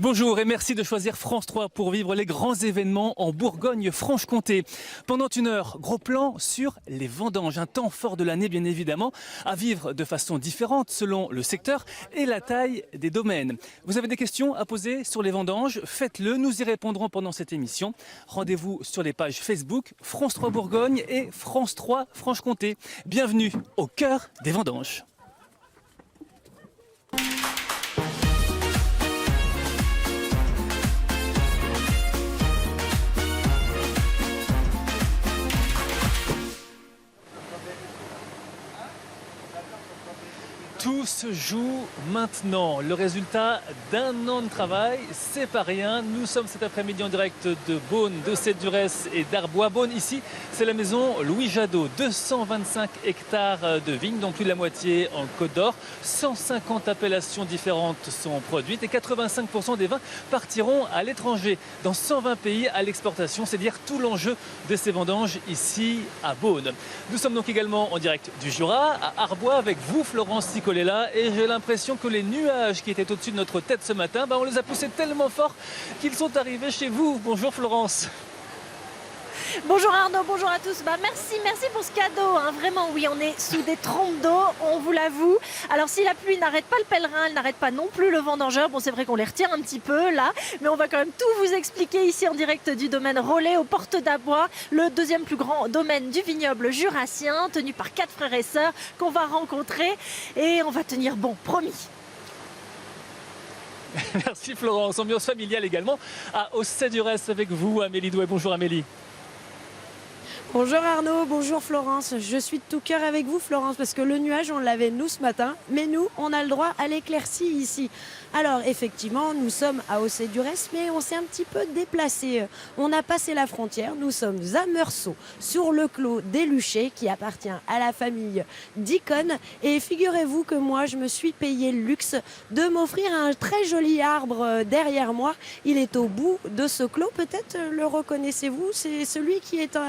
Bonjour et merci de choisir France 3 pour vivre les grands événements en Bourgogne-Franche-Comté. Pendant une heure, gros plan sur les vendanges, un temps fort de l'année bien évidemment, à vivre de façon différente selon le secteur et la taille des domaines. Vous avez des questions à poser sur les vendanges? Faites-le, nous y répondrons pendant cette émission. Rendez-vous sur les pages Facebook France 3 Bourgogne et France 3 Franche-Comté. Bienvenue au cœur des vendanges. Tout se joue maintenant. Le résultat d'un an de travail, c'est pas rien. Nous sommes cet après-midi en direct de Beaune, de Cèdres et d'Arbois. Beaune, ici, c'est la maison Louis Jadot. 225 hectares de vignes, dont plus de la moitié en Côte d'Or. 150 appellations différentes sont produites et 85% des vins partiront à l'étranger, dans 120 pays à l'exportation. C'est dire tout l'enjeu de ces vendanges ici à Beaune. Nous sommes donc également en direct du Jura, à Arbois, avec vous, Florence Sicolella. Et j'ai l'impression que les nuages qui étaient au-dessus de notre tête ce matin, on les a poussés tellement fort qu'ils sont arrivés chez vous. Bonjour Florence. Bonjour Arnaud, bonjour à tous. Merci pour ce cadeau. Vraiment, oui, on est sous des trompes d'eau, on vous l'avoue. Alors si la pluie n'arrête pas le pèlerin, elle n'arrête pas non plus le vendangeur. Bon, c'est vrai qu'on les retient un petit peu là, mais on va quand même tout vous expliquer ici en direct du domaine Rollet aux Portes d'Arbois, le deuxième plus grand domaine du vignoble jurassien, tenu par 4 frères et sœurs qu'on va rencontrer et on va tenir bon, promis. Merci Florence. Ambiance familiale également à Cèdres avec vous, Amélie Douai. Bonjour Amélie. Bonjour Arnaud, bonjour Florence. Je suis de tout cœur avec vous Florence parce que le nuage on l'avait nous ce matin, mais nous on a le droit à l'éclaircie ici. Alors effectivement nous sommes à Cèdres mais on s'est un petit peu déplacé. On a passé la frontière, nous sommes à Meursault sur le clos des Luchers qui appartient à la famille Dicon et figurez-vous que moi je me suis payé le luxe de m'offrir un très joli arbre derrière moi. Il est au bout de ce clos, peut-être le reconnaissez-vous, c'est celui qui est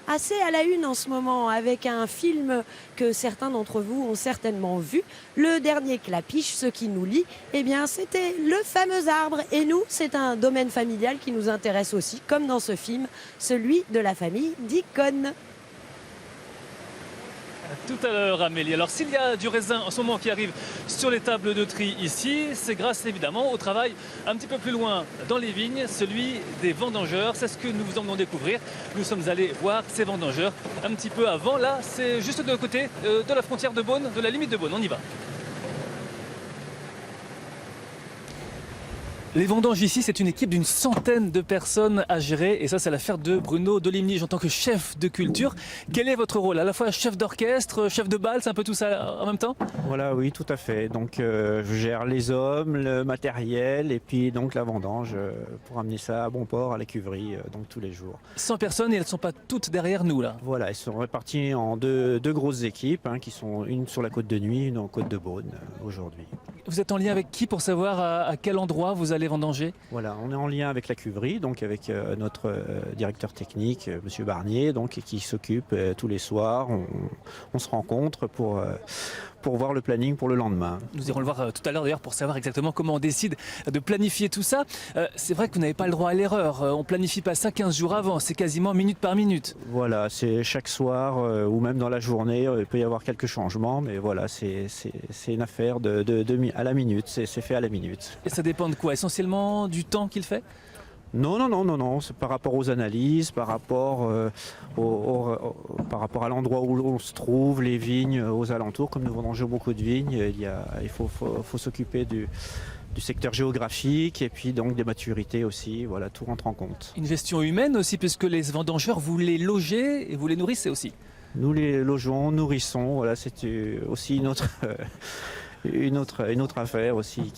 assez à la une en ce moment avec un film que certains d'entre vous ont certainement vu, Le Dernier Clapiche, ce qui nous lie, eh bien c'était le fameux arbre et nous c'est un domaine familial qui nous intéresse aussi comme dans ce film, celui de la famille Dicon. Tout à l'heure Amélie. Alors s'il y a du raisin en ce moment qui arrive sur les tables de tri ici, c'est grâce évidemment au travail un petit peu plus loin dans les vignes, celui des vendangeurs. C'est ce que nous vous emmenons découvrir. Nous sommes allés voir ces vendangeurs un petit peu avant. Là, c'est juste de côté de la frontière de Beaune, de la limite de Beaune. On y va. Les vendanges ici, c'est une équipe d'une centaine de personnes à gérer et ça c'est l'affaire de Bruno Dolimnige en tant que chef de culture. Quel est votre rôle? À la fois chef d'orchestre, chef de bal, c'est un peu tout ça en même temps? Voilà, oui, tout à fait. Donc je gère les hommes, le matériel et puis donc la vendange pour amener ça à bon port à l'écuverie donc tous les jours. 100 personnes et elles ne sont pas toutes derrière nous là. Voilà, elles sont réparties en deux grosses équipes qui sont une sur la côte de Nuit, une en côte de Beaune aujourd'hui. Vous êtes en lien avec qui pour savoir à quel endroit vous allez vendanger? Voilà, on est en lien avec la cuverie, donc avec notre directeur technique, Monsieur Barnier, donc qui s'occupe tous les soirs. On se rencontre pour voir le planning pour le lendemain. Nous irons le voir tout à l'heure d'ailleurs pour savoir exactement comment on décide de planifier tout ça. C'est vrai que vous n'avez pas le droit à l'erreur. On ne planifie pas ça 15 jours avant, c'est quasiment minute par minute. Voilà, c'est chaque soir ou même dans la journée, il peut y avoir quelques changements, mais voilà, c'est une affaire à la minute, c'est fait à la minute. Et ça dépend de quoi? Essentiellement du temps qu'il fait? Non, c'est par rapport aux analyses, par rapport à l'endroit où on se trouve, les vignes aux alentours. Comme nous vendangeons beaucoup de vignes, il faut s'occuper du secteur géographique et puis donc des maturités aussi, voilà, tout rentre en compte. Une gestion humaine aussi, puisque les vendangeurs, vous les logez et vous les nourrissez aussi? Nous les logeons, nourrissons, voilà, c'est aussi une autre affaire aussi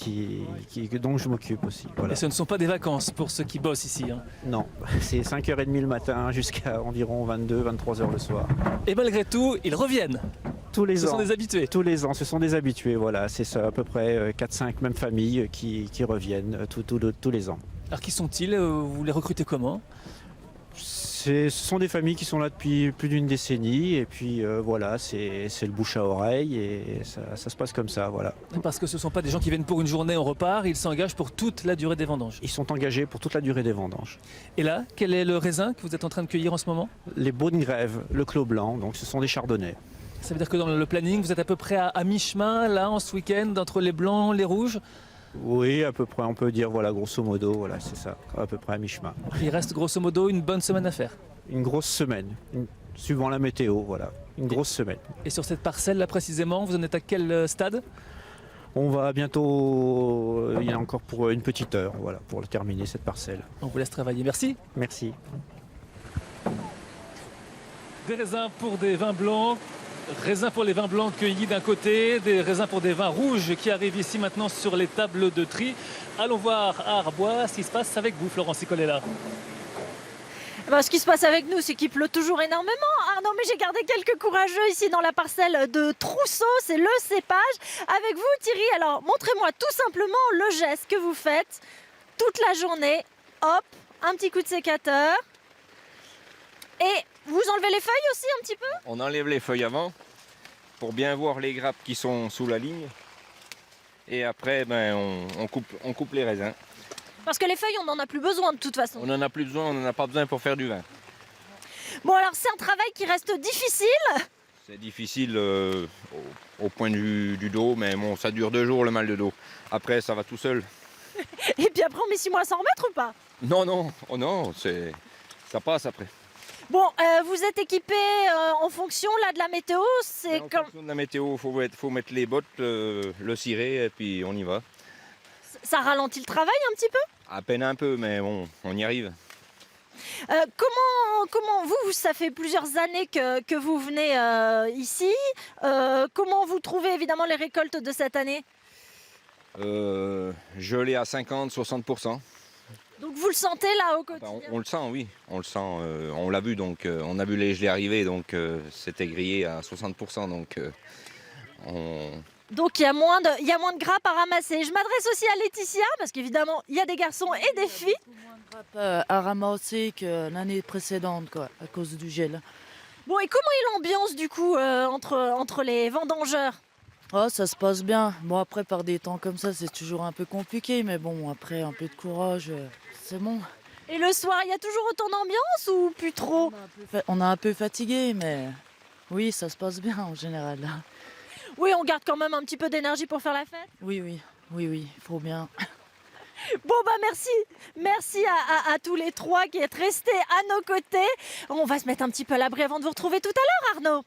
dont je m'occupe aussi. Voilà. Et ce ne sont pas des vacances pour ceux qui bossent ici hein. Non, c'est 5h30 le matin jusqu'à environ 22-23h le soir. Et malgré tout, ils reviennent. Tous les ans. Ce sont des habitués. Tous les ans, ce sont des habitués, voilà. C'est ça, à peu près 4-5 mêmes familles qui reviennent tous les ans. Alors qui sont-ils? Vous les recrutez comment? Ce sont des familles qui sont là depuis plus d'une décennie et puis voilà, c'est le bouche à oreille et ça se passe comme ça, voilà. Parce que ce ne sont pas des gens qui viennent pour une journée, on repart, ils s'engagent pour toute la durée des vendanges. Ils sont engagés pour toute la durée des vendanges. Et là, quel est le raisin que vous êtes en train de cueillir en ce moment? Les Beaunes grèves, le clos blanc, donc ce sont des chardonnays. Ça veut dire que dans le planning, vous êtes à peu près à mi-chemin, là, en ce week-end, entre les blancs, les rouges. Oui, à peu près, on peut dire, voilà, grosso modo, voilà, c'est ça, à peu près à mi-chemin. Il reste grosso modo une bonne semaine à faire. Une grosse semaine, suivant la météo, voilà, une grosse semaine. Et sur cette parcelle là précisément, vous en êtes à quel stade? On va bientôt, il y en a encore pour une petite heure, voilà, pour terminer cette parcelle. On vous laisse travailler, merci. Merci. Des raisins pour des vins blancs, raisins pour les vins blancs cueillis d'un côté, des raisins pour des vins rouges qui arrivent ici maintenant sur les tables de tri. Allons voir à Arbois ce qui se passe avec vous, Florence Sicolella. Ce qui se passe avec nous, c'est qu'il pleut toujours énormément. Arnaud, mais j'ai gardé quelques courageux ici dans la parcelle de Trousseau, c'est le cépage. Avec vous, Thierry, alors montrez-moi tout simplement le geste que vous faites toute la journée. Hop, un petit coup de sécateur. Et vous enlevez les feuilles aussi un petit peu? On enlève les feuilles avant pour bien voir les grappes qui sont sous la ligne. Et après, on coupe les raisins. Parce que les feuilles, on n'en a plus besoin de toute façon. On n'en a plus besoin, on n'en a pas besoin pour faire du vin. Bon, alors c'est un travail qui reste difficile. C'est difficile au point de vue du dos, mais bon, ça dure 2 jours le mal de dos. Après, ça va tout seul. Et puis après, on met 6 mois à s'en remettre ou pas? Non, oh non, ça passe après. Bon, vous êtes équipé en fonction là, de la météo. C'est En comme fonction de la météo, faut mettre les bottes, le ciré, et puis on y va. ça ralentit le travail un petit peu. À peine un peu, mais bon, on y arrive. Comment vous, ça fait plusieurs années que vous venez ici. Comment vous trouvez évidemment les récoltes de cette année? Gelé à 50-60%. Donc vous le sentez là au quotidien? On le sent, oui. On le sent. On l'a vu, donc on a vu les gelées arriver, donc c'était grillé à 60%. Donc il y a moins de grappes à ramasser. Je m'adresse aussi à Laetitia, parce qu'évidemment, il y a des garçons et des filles. Moins de grappes à ramasser que l'année précédente, quoi, à cause du gel. Bon, et comment est l'ambiance du coup entre les vendangeurs? Oh, ça se passe bien. Bon, après, par des temps comme ça, c'est toujours un peu compliqué, mais bon, après, un peu de courage, c'est bon. Et le soir, il y a toujours autant d'ambiance ou plus trop? On est un peu fatigué, mais oui, ça se passe bien en général. Oui, on garde quand même un petit peu d'énergie pour faire la fête. Oui, il faut bien. Bon, merci à tous les trois qui êtes restés à nos côtés. On va se mettre un petit peu à l'abri avant de vous retrouver tout à l'heure, Arnaud.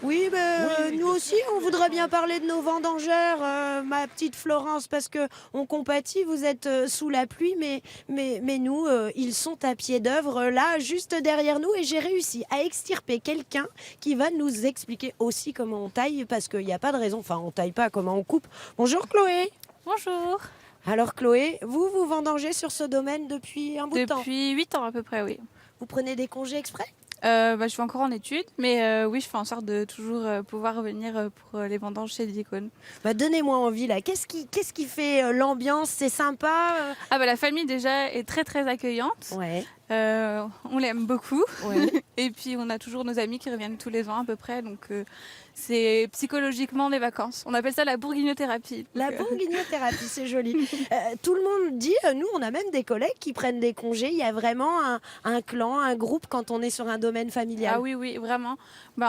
Oui, nous aussi, on voudrait bien parler de nos vendangeurs, ma petite Florence, parce que on compatit, vous êtes sous la pluie, mais nous, ils sont à pied d'œuvre, là, juste derrière nous, et j'ai réussi à extirper quelqu'un qui va nous expliquer aussi comment on taille, parce qu'il n'y a pas de raison, enfin, on taille pas, comment on coupe. Bonjour Chloé. Bonjour. Alors Chloé, vous vendangez sur ce domaine depuis un bout de temps? Depuis 8 ans à peu près, oui. Vous prenez des congés exprès? Je suis encore en études, mais oui, je fais en sorte de toujours pouvoir venir pour les vendanges chez Dicône. Donnez-moi envie là. Qu'est-ce qui fait l'ambiance? C'est sympa? La famille déjà est très très accueillante. Ouais. On l'aime beaucoup. Ouais. Et puis on a toujours nos amis qui reviennent tous les ans à peu près. Donc c'est psychologiquement des vacances. On appelle ça la bourguignothérapie. La bourguignothérapie, c'est joli. Tout le monde dit, nous on a même des collègues qui prennent des congés. Il y a vraiment un clan, un groupe quand on est sur un domaine familial. Ah oui, vraiment.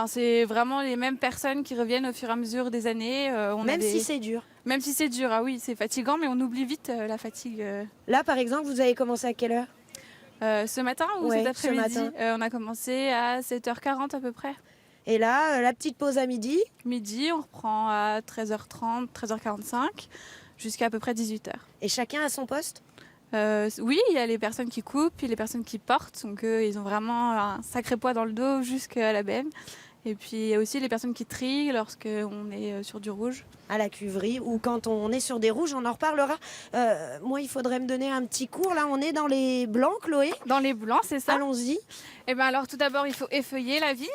C'est vraiment les mêmes personnes qui reviennent au fur et à mesure des années. Même si c'est dur. Même si c'est dur, ah oui, c'est fatigant, mais on oublie vite la fatigue. Là par exemple, vous avez commencé à quelle heure? Ce matin ou cet après-midi? On a commencé à 7h40 à peu près. Et là, la petite pause à midi? Midi, on reprend à 13h30, 13h45, jusqu'à à peu près 18h. Et chacun à son poste? Oui, il y a les personnes qui coupent, puis les personnes qui portent, donc ils ont vraiment un sacré poids dans le dos jusqu'à la benne. Et puis il y a aussi les personnes qui trient lorsqu'on est sur du rouge. À la cuverie ou quand on est sur des rouges, on en reparlera. Moi, il faudrait me donner un petit cours. Là, on est dans les blancs, Chloé. Dans les blancs, c'est ça. Allons-y. Alors tout d'abord, il faut effeuiller la vigne.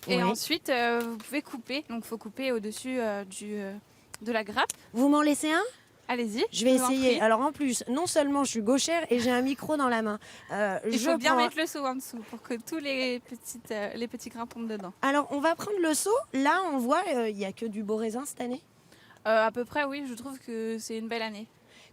Et Oui. ensuite, vous pouvez couper. Donc il faut couper au-dessus de la grappe. Vous m'en laissez un? Allez-y. Je vais vous en essayer. prie. Alors en plus, non seulement je suis gauchère et j'ai un micro dans la main. Il je faut bien prends- mettre le seau en dessous pour que tous les petits grains tombent dedans. Alors on va prendre le seau. Là, on voit, il n'y a que du beau raisin cette année. À peu près, oui, je trouve que c'est une belle année.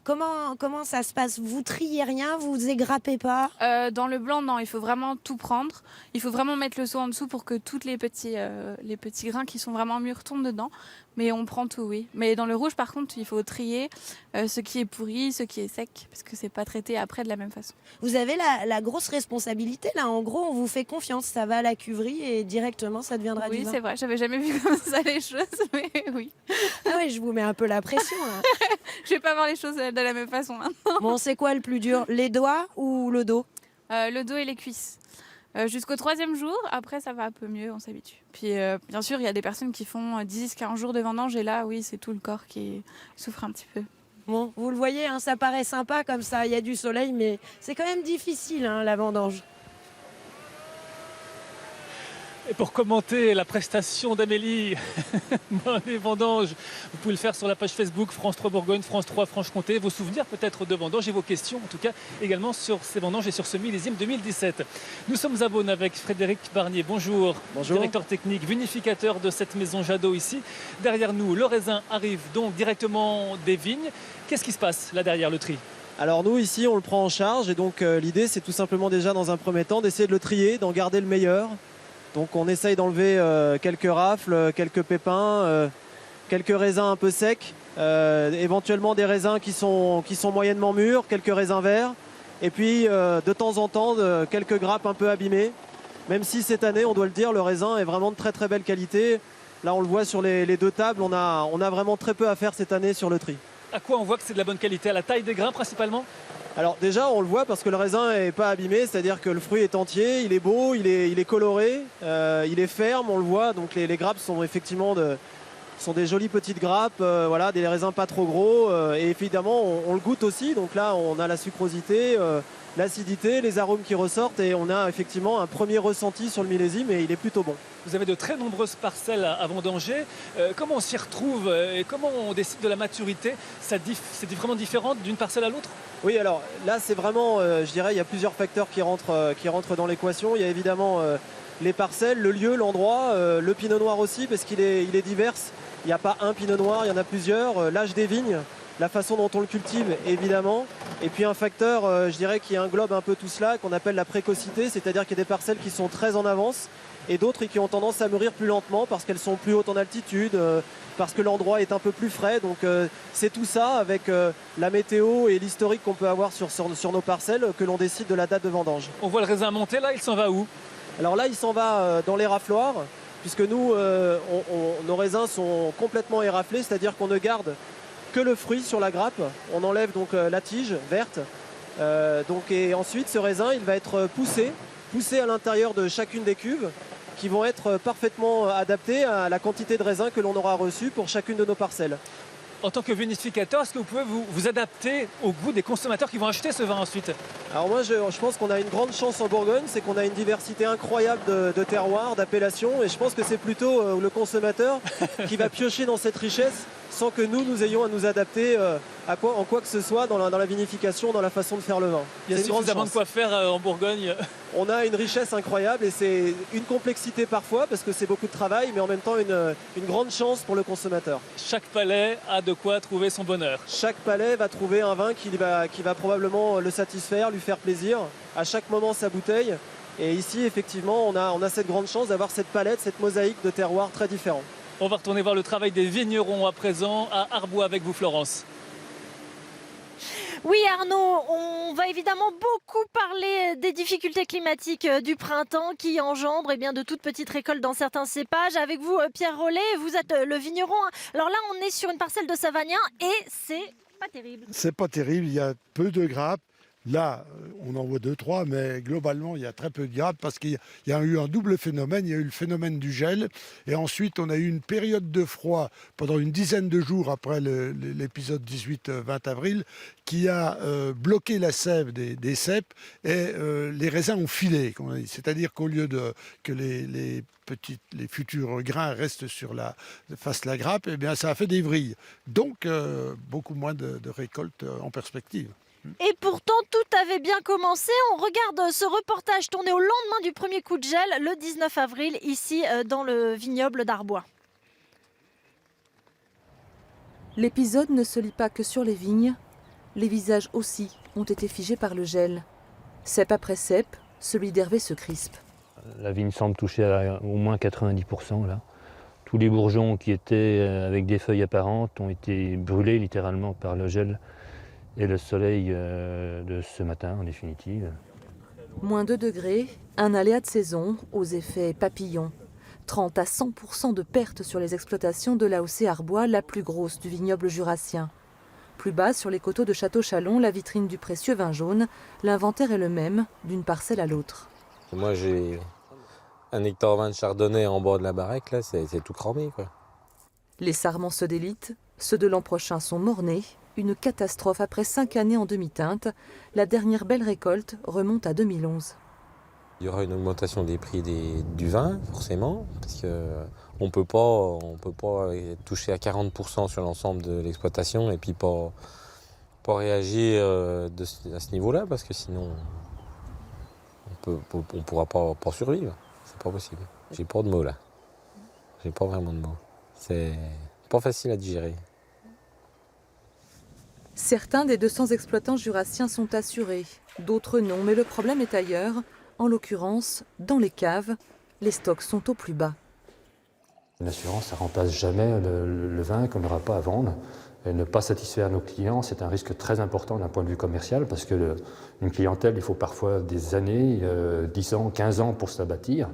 Comment ça se passe? Vous triez rien, vous égrappez pas? Dans le blanc, non, il faut vraiment tout prendre. Il faut vraiment mettre le seau en dessous pour que tous les petits grains qui sont vraiment mûrs tombent dedans. Mais on prend tout, oui. Mais dans le rouge, par contre, il faut trier ce qui est pourri, ce qui est sec, parce que c'est pas traité après de la même façon. Vous avez la grosse responsabilité là. En gros, on vous fait confiance. Ça va à la cuverie et directement, ça deviendra du Oui, vin. c'est vrai, j'avais jamais vu comme ça les choses, mais oui. Ah oui, je vous mets un peu la pression. Là. Je vais pas voir les choses de la même façon maintenant. Bon, c'est quoi le plus dur? Les doigts ou le dos? Le dos et les cuisses. Jusqu'au 3e jour, après ça va un peu mieux, on s'habitue. Puis bien sûr, il y a des personnes qui font 10-15 jours de vendange et là, oui, c'est tout le corps qui souffre un petit peu. Bon, vous le voyez, hein, ça paraît sympa comme ça. Il y a du soleil, mais c'est quand même difficile hein, la vendange. Et pour commenter la prestation d'Amélie dans les vendanges, vous pouvez le faire sur la page Facebook France 3 Bourgogne, France 3 Franche-Comté. Vos souvenirs peut-être de vendanges et vos questions, en tout cas, également sur ces vendanges et sur ce millésime 2017. Nous sommes à Beaune avec Frédéric Barnier. Bonjour. Bonjour. Directeur technique, vinificateur de cette maison Jadot ici. Derrière nous, le raisin arrive donc directement des vignes. Qu'est-ce qui se passe là derrière le tri? Alors nous ici on le prend en charge et donc l'idée c'est tout simplement déjà dans un premier temps d'essayer de le trier, d'en garder le meilleur. Donc on essaye d'enlever quelques rafles, quelques pépins, quelques raisins un peu secs, éventuellement des raisins qui sont moyennement mûrs, quelques raisins verts, et puis de temps en temps quelques grappes un peu abîmées. Même si cette année, on doit le dire, le raisin est vraiment de très très belle qualité. Là on le voit sur les deux tables, on a vraiment très peu à faire cette année sur le tri. À quoi on voit que c'est de la bonne qualité? À la taille des grains principalement? Alors déjà on le voit parce que le raisin n'est pas abîmé, c'est-à-dire que le fruit est entier, il est beau, il est coloré, il est ferme, on le voit, donc les grappes sont effectivement sont des jolies petites grappes, voilà, des raisins pas trop gros, et évidemment on le goûte aussi, donc là on a la sucrosité, l'acidité, les arômes qui ressortent et on a effectivement un premier ressenti sur le millésime et il est plutôt bon. Vous avez de très nombreuses parcelles à vendanger. Comment on s'y retrouve et comment on décide de la maturité? C'est vraiment différent d'une parcelle à l'autre? Oui, alors là c'est vraiment, je dirais, il y a plusieurs facteurs qui rentrent dans l'équation. Il y a évidemment les parcelles, le lieu, l'endroit, le pinot noir aussi parce qu'il est divers. Il n'y a pas un pinot noir, il y en a plusieurs. L'âge des vignes, la façon dont on le cultive évidemment. Et puis un facteur, je dirais, qui englobe un peu tout cela, qu'on appelle la précocité, c'est-à-dire qu'il y a des parcelles qui sont très en avance et d'autres qui ont tendance à mûrir plus lentement parce qu'elles sont plus hautes en altitude, parce que l'endroit est un peu plus frais. Donc c'est tout ça avec la météo et l'historique qu'on peut avoir sur nos parcelles que l'on décide de la date de vendange. On voit le raisin monter là, il s'en va où? Alors là, il s'en va dans les rafloirs, puisque nous, nos raisins sont complètement éraflés, c'est-à-dire qu'on ne garde que le fruit sur la grappe. On enlève donc la tige verte. Et ensuite, ce raisin, il va être poussé à l'intérieur de chacune des cuves qui vont être parfaitement adaptées à la quantité de raisin que l'on aura reçu pour chacune de nos parcelles. En tant que vinificateur, est-ce que vous pouvez vous adapter au goût des consommateurs qui vont acheter ce vin ensuite? Alors moi, je pense qu'on a une grande chance en Bourgogne, c'est qu'on a une diversité incroyable de terroirs, d'appellations, et je pense que c'est plutôt le consommateur qui va piocher dans cette richesse sans que nous ayons à nous adapter en quoi que ce soit dans la vinification, dans la façon de faire le vin. Il y a suffisamment de quoi faire en Bourgogne. On a une richesse incroyable et c'est une complexité parfois parce que c'est beaucoup de travail, mais en même temps une grande chance pour le consommateur. Chaque palais a de quoi trouver son bonheur. Chaque palais va trouver un vin qui va probablement le satisfaire, lui faire plaisir. À chaque moment sa bouteille. Et ici, effectivement, on a cette grande chance d'avoir cette palette, cette mosaïque de terroirs très différents. On va retourner voir le travail des vignerons à présent à Arbois avec vous, Florence. Oui Arnaud, on va évidemment beaucoup parler des difficultés climatiques du printemps qui engendrent de toutes petites récoltes dans certains cépages. Avec vous Pierre Rollet, vous êtes le vigneron. Alors là on est sur une parcelle de Savagnin et c'est pas terrible. C'est pas terrible, il y a peu de grappes, Là, on en voit 2-3, mais globalement, il y a très peu de grappes parce qu'il y a eu un double phénomène. Il y a eu le phénomène du gel et ensuite, on a eu une période de froid pendant une dizaine de jours après l'épisode 18-20 avril qui a bloqué la sève des cèpes et les raisins ont filé. C'est-à-dire qu'au lieu que les futurs grains restent fassent la grappe, eh bien, ça a fait des vrilles. Donc, beaucoup moins de récoltes en perspective. Et pourtant, tout avait bien commencé. On regarde ce reportage tourné au lendemain du premier coup de gel, le 19 avril, ici dans le vignoble d'Arbois. L'épisode ne se lit pas que sur les vignes. Les visages aussi ont été figés par le gel. Cep après cep, celui d'Hervé se crispe. La vigne semble toucher à au moins 90% là. Tous les bourgeons qui étaient avec des feuilles apparentes ont été brûlés littéralement par le gel et le soleil de ce matin en définitive. Moins 2 degrés, un aléa de saison aux effets papillons. 30 à 100% de pertes sur les exploitations de l'AOC Arbois, la plus grosse du vignoble jurassien. Plus bas, sur les coteaux de Château-Chalon, la vitrine du précieux vin jaune, l'inventaire est le même d'une parcelle à l'autre. Moi j'ai 1 hectare 20 de chardonnay en bord de la baraque, là c'est tout cramé, quoi. Les sarments se délitent, ceux de l'an prochain sont mornés. Une catastrophe après 5 années en demi-teinte. La dernière belle récolte remonte à 2011. Il y aura une augmentation des prix du vin, forcément, parce qu'on peut pas toucher à 40% sur l'ensemble de l'exploitation et puis pas réagir à ce niveau-là, parce que sinon on pourra pas survivre. C'est pas possible. J'ai pas de mots là. J'ai pas vraiment de mots. C'est pas facile à digérer. Certains des 200 exploitants jurassiens sont assurés, d'autres non, mais le problème est ailleurs. En l'occurrence, dans les caves, les stocks sont au plus bas. L'assurance, ça ne remplace jamais le vin qu'on n'aura pas à vendre. Et ne pas satisfaire nos clients, c'est un risque très important d'un point de vue commercial, parce que une clientèle, il faut parfois des années, 10 ans, 15 ans pour se la bâtir.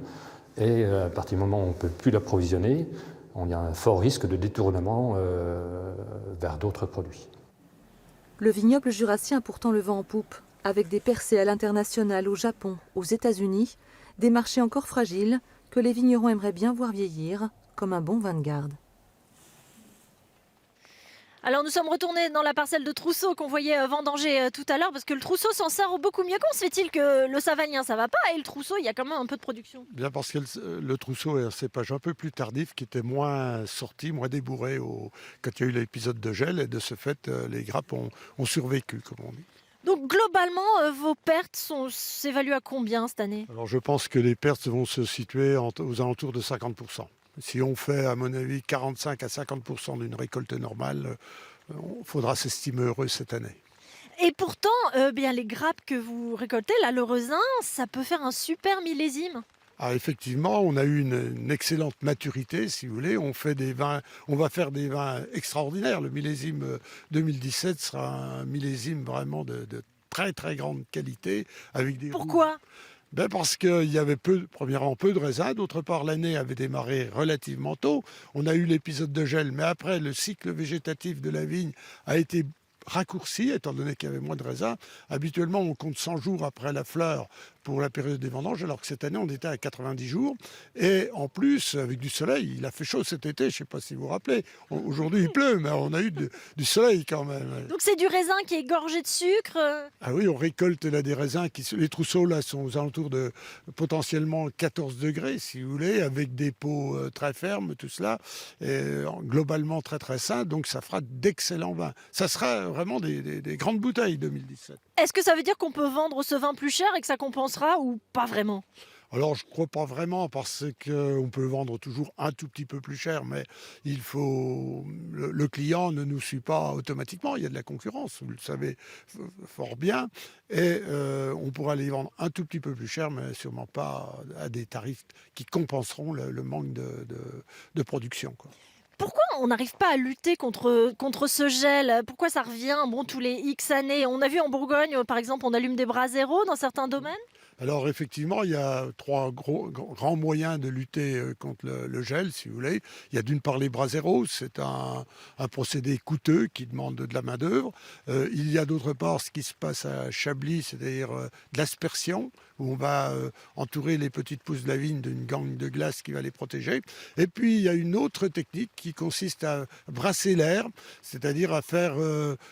Et à partir du moment où on ne peut plus l'approvisionner, on y a un fort risque de détournement vers d'autres produits. Le vignoble jurassien a pourtant le vent en poupe, avec des percées à l'international, au Japon, aux États-Unis, des marchés encore fragiles que les vignerons aimeraient bien voir vieillir, comme un bon vin de garde. Alors nous sommes retournés dans la parcelle de Trousseau qu'on voyait vendanger tout à l'heure, parce que le Trousseau s'en sort beaucoup mieux. Comment se fait-il que le Savagnin ça va pas et le Trousseau il y a quand même un peu de production? Bien parce que le Trousseau est un cépage un peu plus tardif qui était moins sorti, moins débourré quand il y a eu l'épisode de gel, et de ce fait les grappes ont survécu, comme on dit. Donc globalement, vos pertes s'évaluent à combien cette année? Alors je pense que les pertes vont se situer aux alentours de 50%. Si on fait, à mon avis, 45 à 50% d'une récolte normale, il faudra s'estimer heureux cette année. Et pourtant, bien les grappes que vous récoltez, là, le raisin, ça peut faire un super millésime. Ah, effectivement, on a eu une excellente maturité, si vous voulez. On va faire des vins extraordinaires. Le millésime 2017 sera un millésime vraiment de très très grande qualité. Avec des Pourquoi ? Parce qu'il y avait premièrement peu de raisins, d'autre part l'année avait démarré relativement tôt. On a eu l'épisode de gel, mais après le cycle végétatif de la vigne a été raccourci, étant donné qu'il y avait moins de raisins. Habituellement, on compte 100 jours après la fleur pour la période des vendanges, alors que cette année, on était à 90 jours. Et en plus, avec du soleil, il a fait chaud cet été, je ne sais pas si vous vous rappelez. Aujourd'hui, il pleut, mais on a eu du soleil quand même. Donc c'est du raisin qui est gorgé de sucre. Ah oui, on récolte là des raisins, les trousseaux là sont aux alentours de potentiellement 14 degrés, si vous voulez, avec des peaux très fermes, tout cela, et globalement très très sain, donc ça fera d'excellents vins. Ça sera vraiment des grandes bouteilles 2017. Est-ce que ça veut dire qu'on peut vendre ce vin plus cher et que ça compensera ou pas vraiment? Alors, je ne crois pas vraiment, parce qu'on peut le vendre toujours un tout petit peu plus cher, mais le client ne nous suit pas automatiquement, il y a de la concurrence, vous le savez fort bien, et on pourra les vendre un tout petit peu plus cher, mais sûrement pas à des tarifs qui compenseront le manque de production, quoi. Pourquoi on n'arrive pas à lutter contre ce gel? Pourquoi ça revient tous les X années? On a vu en Bourgogne, par exemple, on allume des brasero dans certains domaines. Alors effectivement, il y a trois grands moyens de lutter contre le gel, si vous voulez. Il y a d'une part les braseros, c'est un procédé coûteux qui demande de la main-d'œuvre. Il y a d'autre part ce qui se passe à Chablis, c'est-à-dire de l'aspersion, où on va entourer les petites pousses de la vigne d'une gangue de glace qui va les protéger. Et puis il y a une autre technique qui consiste à brasser l'air, c'est-à-dire à faire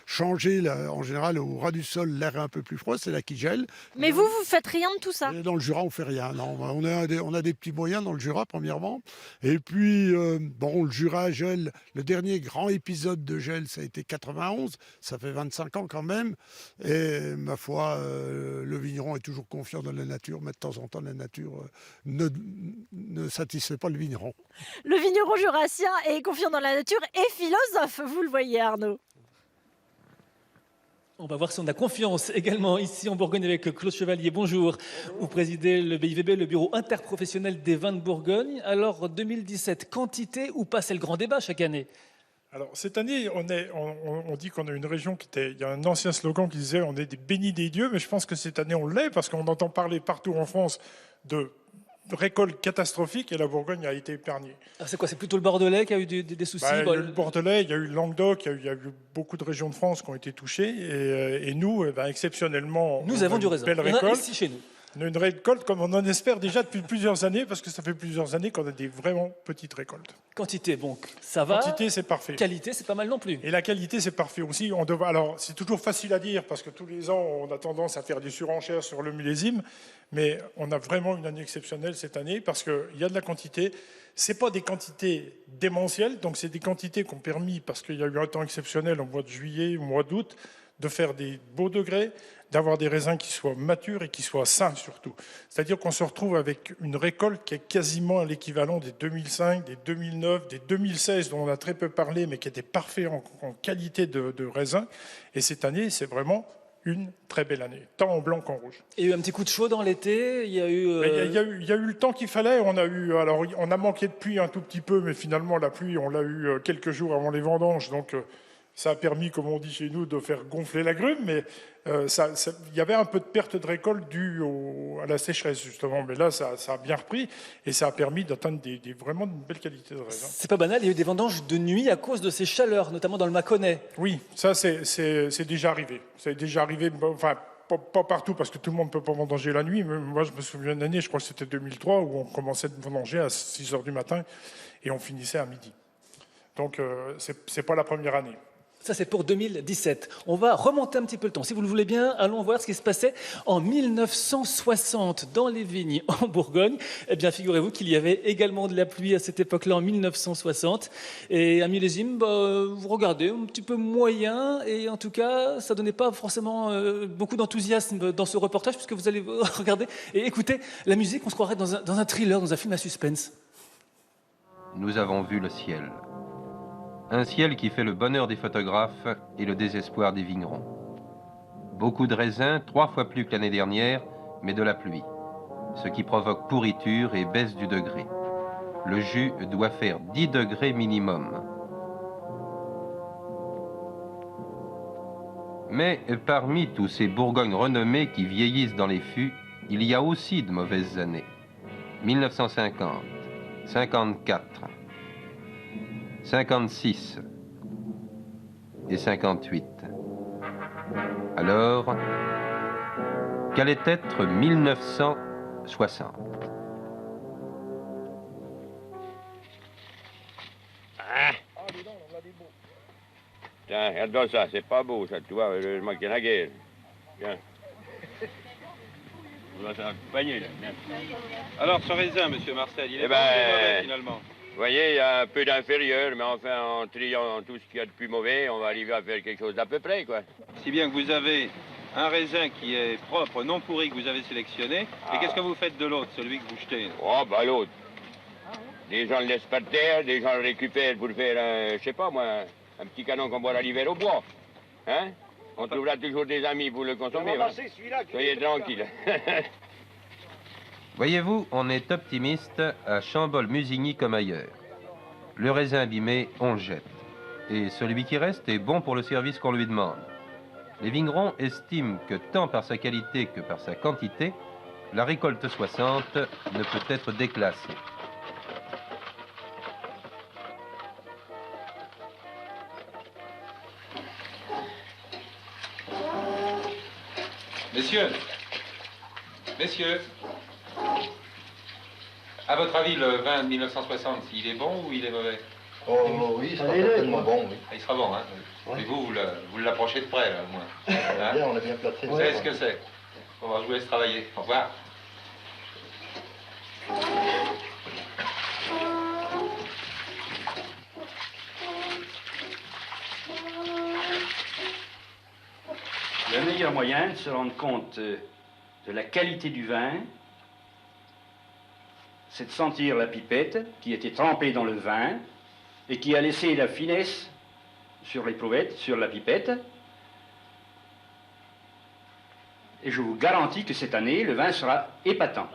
changer, en général au ras du sol, l'air un peu plus froid, c'est là qui gèle. Mais vous faites rien de tout ça? Et dans le Jura, on fait rien. Non, on a des petits moyens dans le Jura, premièrement. Et puis, bon, le Jura gèle. Le dernier grand épisode de gel, ça a été 91. Ça fait 25 ans quand même. Et ma foi, le vigneron est toujours confiant dans la nature. Mais de temps en temps, la nature ne satisfait pas le vigneron. Le vigneron jurassien est confiant dans la nature et philosophe, vous le voyez Arnaud. On va voir si on a confiance également ici en Bourgogne avec Claude Chevalier. Bonjour. Vous présidez le BIVB, le Bureau interprofessionnel des vins de Bourgogne. Alors 2017, quantité ou pas? C'est le grand débat chaque année. Alors cette année, on dit qu'on a une région qui était... Il y a un ancien slogan qui disait on est des bénis des dieux, mais je pense que cette année on l'est parce qu'on entend parler partout en France de récolte catastrophique et la Bourgogne a été épargnée. Ah, c'est quoi? C'est plutôt le Bordelais qui a eu des soucis? Il y a eu le Bordelais, il y a eu le Languedoc, il y a eu beaucoup de régions de France qui ont été touchées. Et nous, exceptionnellement, nous avons du raisin. Belle récolte. Ici chez nous. Une récolte comme on en espère déjà depuis plusieurs années, parce que ça fait plusieurs années qu'on a des vraiment petites récoltes. Quantité, donc, ça va. Quantité, c'est parfait. Qualité, c'est pas mal non plus. Et la qualité, c'est parfait aussi. Alors, c'est toujours facile à dire, parce que tous les ans, on a tendance à faire des surenchères sur le millésime, mais on a vraiment une année exceptionnelle cette année, parce qu'il y a de la quantité. C'est pas des quantités démentielles, donc c'est des quantités qui ont permis, parce qu'il y a eu un temps exceptionnel au mois de juillet, au mois d'août, de faire des beaux degrés, d'avoir des raisins qui soient matures et qui soient sains surtout. C'est-à-dire qu'on se retrouve avec une récolte qui est quasiment l'équivalent des 2005, des 2009, des 2016 dont on a très peu parlé mais qui étaient parfaits en qualité de raisin. Et cette année, c'est vraiment une très belle année, tant en blanc qu'en rouge. Il y a eu un petit coup de chaud dans l'été, il y a eu... Il y a eu le temps qu'il fallait, on a manqué de pluie un tout petit peu, mais finalement la pluie, on l'a eu quelques jours avant les vendanges, donc... Ça a permis, comme on dit chez nous, de faire gonfler la grume, mais il y avait un peu de perte de récolte due à la sécheresse, justement. Mais là, ça a bien repris et ça a permis d'atteindre vraiment une belle qualité de raisin. C'est pas banal, il y a eu des vendanges de nuit à cause de ces chaleurs, notamment dans le Mâconnais. Oui, ça, c'est déjà arrivé. C'est déjà arrivé, enfin, pas partout, parce que tout le monde ne peut pas vendanger la nuit. Mais moi, je me souviens d'une année, je crois que c'était 2003, où on commençait de vendanger à 6 h du matin et on finissait à midi. Donc, c'est pas la première année. Ça, c'est pour 2017. On va remonter un petit peu le temps. Si vous le voulez bien, allons voir ce qui se passait en 1960 dans les vignes en Bourgogne. Eh bien, figurez-vous qu'il y avait également de la pluie à cette époque-là, en 1960. Et un millésime, vous regardez, un petit peu moyen. Et en tout cas, ça ne donnait pas forcément beaucoup d'enthousiasme dans ce reportage, puisque vous allez regarder et écouter la musique. On se croirait dans un thriller, dans un film à suspense. Nous avons vu le ciel. Un ciel qui fait le bonheur des photographes et le désespoir des vignerons. Beaucoup de raisins, 3 fois plus que l'année dernière, mais de la pluie, ce qui provoque pourriture et baisse du degré. Le jus doit faire 10 degrés minimum. Mais parmi tous ces Bourgognes renommés qui vieillissent dans les fûts, il y a aussi de mauvaises années. 1950, 54, 56 et 58. Alors, qu'allait être 1960? Ah. Tiens, regarde ça, c'est pas beau ça, tu vois, je manque la gueule. Tiens. On va s'accompagner là. Alors ce raisin, monsieur Marcel, il est bon ou mauvais finalement? Vous voyez, il y a un peu d'inférieur, mais enfin, en triant tout ce qu'il y a de plus mauvais, on va arriver à faire quelque chose d'à peu près, quoi. Si bien que vous avez un raisin qui est propre, non pourri, que vous avez sélectionné, et qu'est-ce que vous faites de l'autre, celui que vous jetez? Oh, bah l'autre. Des gens le laissent par terre, des gens le récupèrent pour faire, je sais pas moi, un petit canon qu'on boit l'hiver au bois. Hein? On trouvera toujours des amis pour le consommer. Hein? Soyez tranquille. Voyez-vous, on est optimiste à Chambol-Musigny comme ailleurs. Le raisin abîmé, on le jette. Et celui qui reste est bon pour le service qu'on lui demande. Les vignerons estiment que tant par sa qualité que par sa quantité, La récolte 60 ne peut être déclassée. Messieurs, à votre avis, le vin de 1960, il est bon ou il est mauvais? Oh oui, il sera certainement bon, oui. Il sera bon, hein? Mais vous l'approchez de près, là, au moins. Hein? Bien, on a bien placé. Vous savez ce que c'est? Bon, je vous laisse travailler. Au revoir. Le meilleur moyen de se rendre compte de la qualité du vin, c'est de sentir la pipette qui était trempée dans le vin et qui a laissé la finesse sur l'éprouvette, sur la pipette. Et je vous garantis que cette année, le vin sera épatant.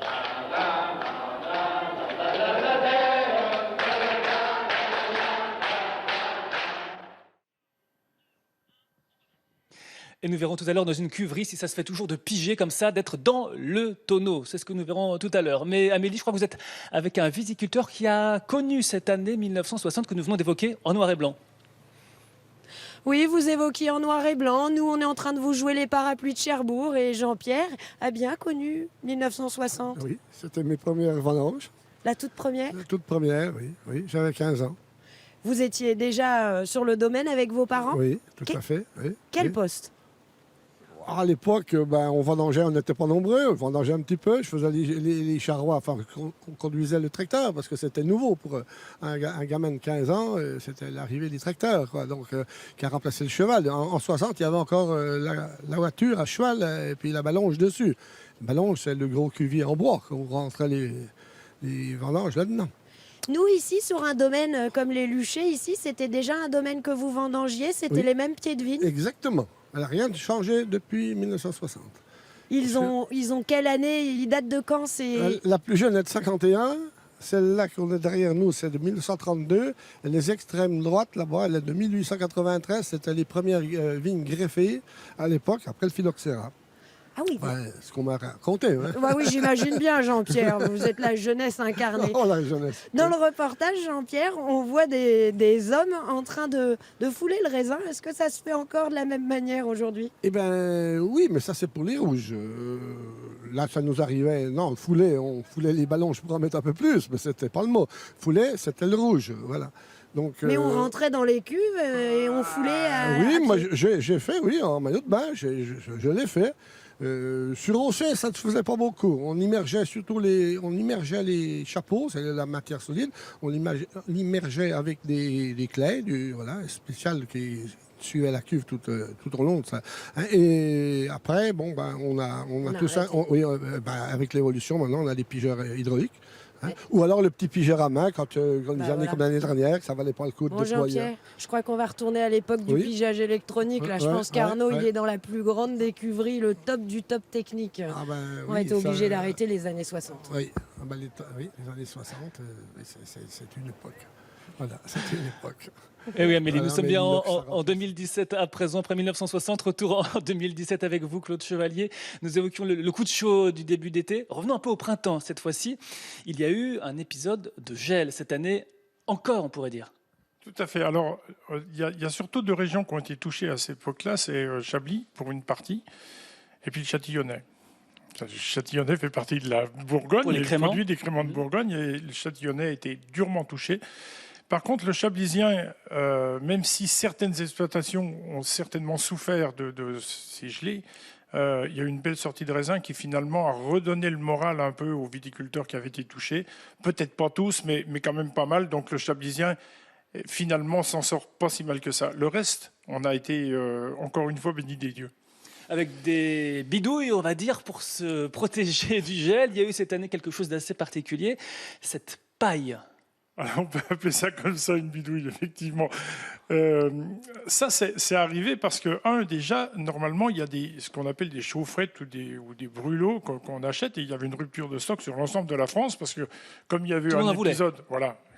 Et nous verrons tout à l'heure dans une cuverie si ça se fait toujours de piger comme ça, d'être dans le tonneau. C'est ce que nous verrons tout à l'heure. Mais Amélie, je crois que vous êtes avec un viticulteur qui a connu cette année 1960 que nous venons d'évoquer en noir et blanc. Oui, vous évoquiez en noir et blanc. Nous, on est en train de vous jouer les parapluies de Cherbourg et Jean-Pierre a bien connu 1960. Oui, c'était mes premières vendanges. La toute première? La toute première, oui. J'avais 15 ans. Vous étiez déjà sur le domaine avec vos parents? Oui, tout à fait. Oui, Quel oui. poste? À l'époque, on vendangeait, on n'était pas nombreux, on vendangeait un petit peu. Je faisais les charrois, enfin, on conduisait le tracteur parce que c'était nouveau pour un gamin de 15 ans. C'était l'arrivée des tracteurs, quoi, donc, qui a remplacé le cheval. En 60, il y avait encore la voiture à cheval et puis la ballonge dessus. La ballonge, c'est le gros cuvier en bois, on rentrait les vendanges là-dedans. Nous, ici, sur un domaine comme les Luchers, ici, c'était déjà un domaine que vous vendangiez, c'était les mêmes pieds de vigne? Exactement. Elle n'a rien changé depuis 1960. Ils ont quelle année? Ils datent de quand? La plus jeune est de 51. Celle-là qu'on a derrière nous, c'est de 1932. Et les extrêmes droites, là-bas, elle est de 1893. C'était les premières vignes greffées à l'époque, après le phylloxéra. Ah oui. Ouais, ce qu'on m'a raconté. Hein. Bah oui, j'imagine bien, Jean-Pierre. Vous êtes la jeunesse incarnée. Oh, la jeunesse. Dans le reportage, Jean-Pierre, on voit des hommes en train de fouler le raisin. Est-ce que ça se fait encore de la même manière aujourd'hui? Eh bien, oui, mais ça, c'est pour les rouges. Là, ça nous arrivait... Non, on foulait les ballons, je pourrais en mettre un peu plus, mais c'était pas le mot. Fouler, c'était le rouge, voilà. Donc, mais on rentrait dans les cuves et on foulait à... Oui, moi, j'ai fait, oui, en maillot de bain, je l'ai fait. Sur Rocher, ça ne se faisait pas beaucoup. On immergeait surtout les chapeaux, c'est la matière solide. On l'immergeait avec des claies, voilà, spéciales qui suivaient la cuve tout au long de ça. Et après, on a tout ça. Avec l'évolution, maintenant, on a des pigeurs hydrauliques. Ou alors le petit pigeur à main, quand les années comme l'année dernière, ça valait pas le coup de déployer. Jean-Pierre, je crois qu'on va retourner à l'époque du pigeage électronique. Là, je pense qu'Arnaud, il est dans la plus grande des cuveries, le top du top technique. On a été obligé d'arrêter les années 60. Oui, les années 60, c'est une époque. Voilà, c'était une époque. Et oui, Amélie, nous sommes bien en 2017 à présent, après 1960. Retour en 2017 avec vous, Claude Chevalier. Nous évoquions le coup de chaud du début d'été. Revenons un peu au printemps cette fois-ci. Il y a eu un épisode de gel cette année, encore, on pourrait dire. Tout à fait. Alors, il y a surtout deux régions qui ont été touchées à cette époque-là. C'est Chablis, pour une partie, et puis le Châtillonnais. Le Châtillonnais fait partie de la Bourgogne. Pour les créments. Le produit des créments de Bourgogne, et le Châtillonnais a été durement touché. Par contre, le Chablisien, même si certaines exploitations ont certainement souffert de ces gelées, il y a eu une belle sortie de raisin qui finalement a redonné le moral un peu aux viticulteurs qui avaient été touchés. Peut-être pas tous, mais quand même pas mal. Donc le Chablisien, finalement, s'en sort pas si mal que ça. Le reste, on a été, encore une fois, bénis des dieux. Avec des bidouilles, on va dire, pour se protéger du gel. Il y a eu cette année quelque chose d'assez particulier, cette paille. Alors on peut appeler ça comme ça, une bidouille, effectivement. Ça, c'est arrivé parce que, déjà, normalement, il y a ce qu'on appelle des chaufferettes ou des brûlots qu'on achète, et il y avait une rupture de stock sur l'ensemble de la France parce que, comme il y avait un épisode,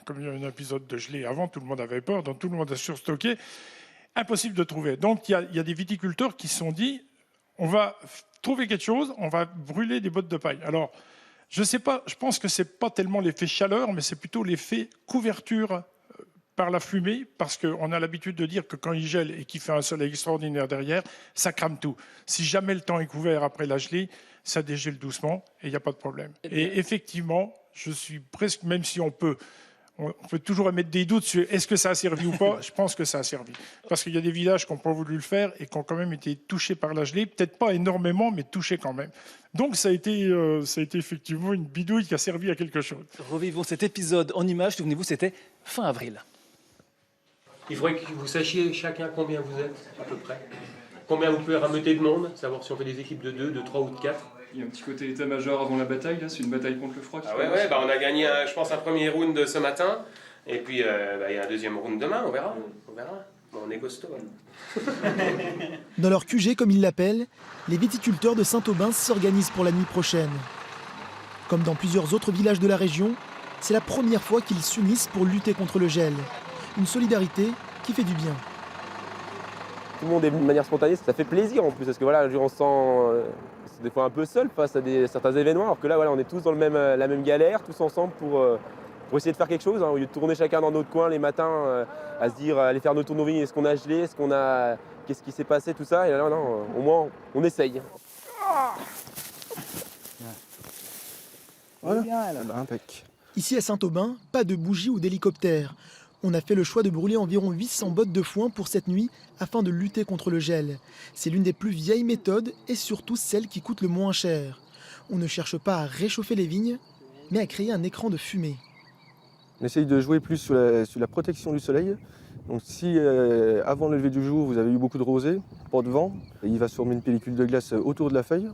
comme il y a eu un épisode de gelée avant, tout le monde avait peur, donc tout le monde a surstocké. Impossible de trouver. Donc il y a des viticulteurs qui se sont dit, on va trouver quelque chose, on va brûler des bottes de paille. Alors, je sais pas, je pense que c'est pas tellement l'effet chaleur, mais c'est plutôt l'effet couverture par la fumée, parce qu'on a l'habitude de dire que quand il gèle et qu'il fait un soleil extraordinaire derrière, ça crame tout. Si jamais le temps est couvert après la gelée, ça dégèle doucement et il n'y a pas de problème. Et effectivement, je suis presque, même si on peut toujours émettre des doutes sur est-ce que ça a servi ou pas, je pense que ça a servi. Parce qu'il y a des villages qui n'ont pas voulu le faire et qui ont quand même été touchés par la gelée, peut-être pas énormément, mais touchés quand même. Donc ça a été effectivement une bidouille qui a servi à quelque chose. Revivons cet épisode en images, souvenez-vous, c'était fin avril. Il faudrait que vous sachiez chacun combien vous êtes, à peu près. Combien vous pouvez rameuter de monde, savoir si on fait des équipes de 2, de 3 ou de 4. Il y a un petit côté état-major avant la bataille, là, c'est une bataille contre le froid. Ah ouais, on a gagné, je pense, un premier round ce matin, et puis il y a un deuxième round demain, on verra. Bon, on est costaud. Dans leur QG, comme ils l'appellent, les viticulteurs de Saint-Aubin s'organisent pour la nuit prochaine. Comme dans plusieurs autres villages de la région, c'est la première fois qu'ils s'unissent pour lutter contre le gel. Une solidarité qui fait du bien. Tout le monde est venu de manière spontanée, ça fait plaisir en plus, parce que voilà, on se sent des fois un peu seul face à certains événements, alors que là, voilà, on est tous dans la même galère, tous ensemble pour essayer de faire quelque chose, hein, au lieu de tourner chacun dans notre coin les matins, à se dire, aller faire nos tours de vignes, est-ce qu'on a gelé, qu'est-ce qui s'est passé, tout ça, et là, non, au moins, on essaye. Voilà. Ici à Saint-Aubin, pas de bougies ou d'hélicoptères. On a fait le choix de brûler environ 800 bottes de foin pour cette nuit afin de lutter contre le gel. C'est l'une des plus vieilles méthodes et surtout celle qui coûte le moins cher. On ne cherche pas à réchauffer les vignes, mais à créer un écran de fumée. On essaye de jouer plus sur la protection du soleil. Donc si avant le lever du jour, vous avez eu beaucoup de rosée, pas de vent, il va se former une pellicule de glace autour de la feuille.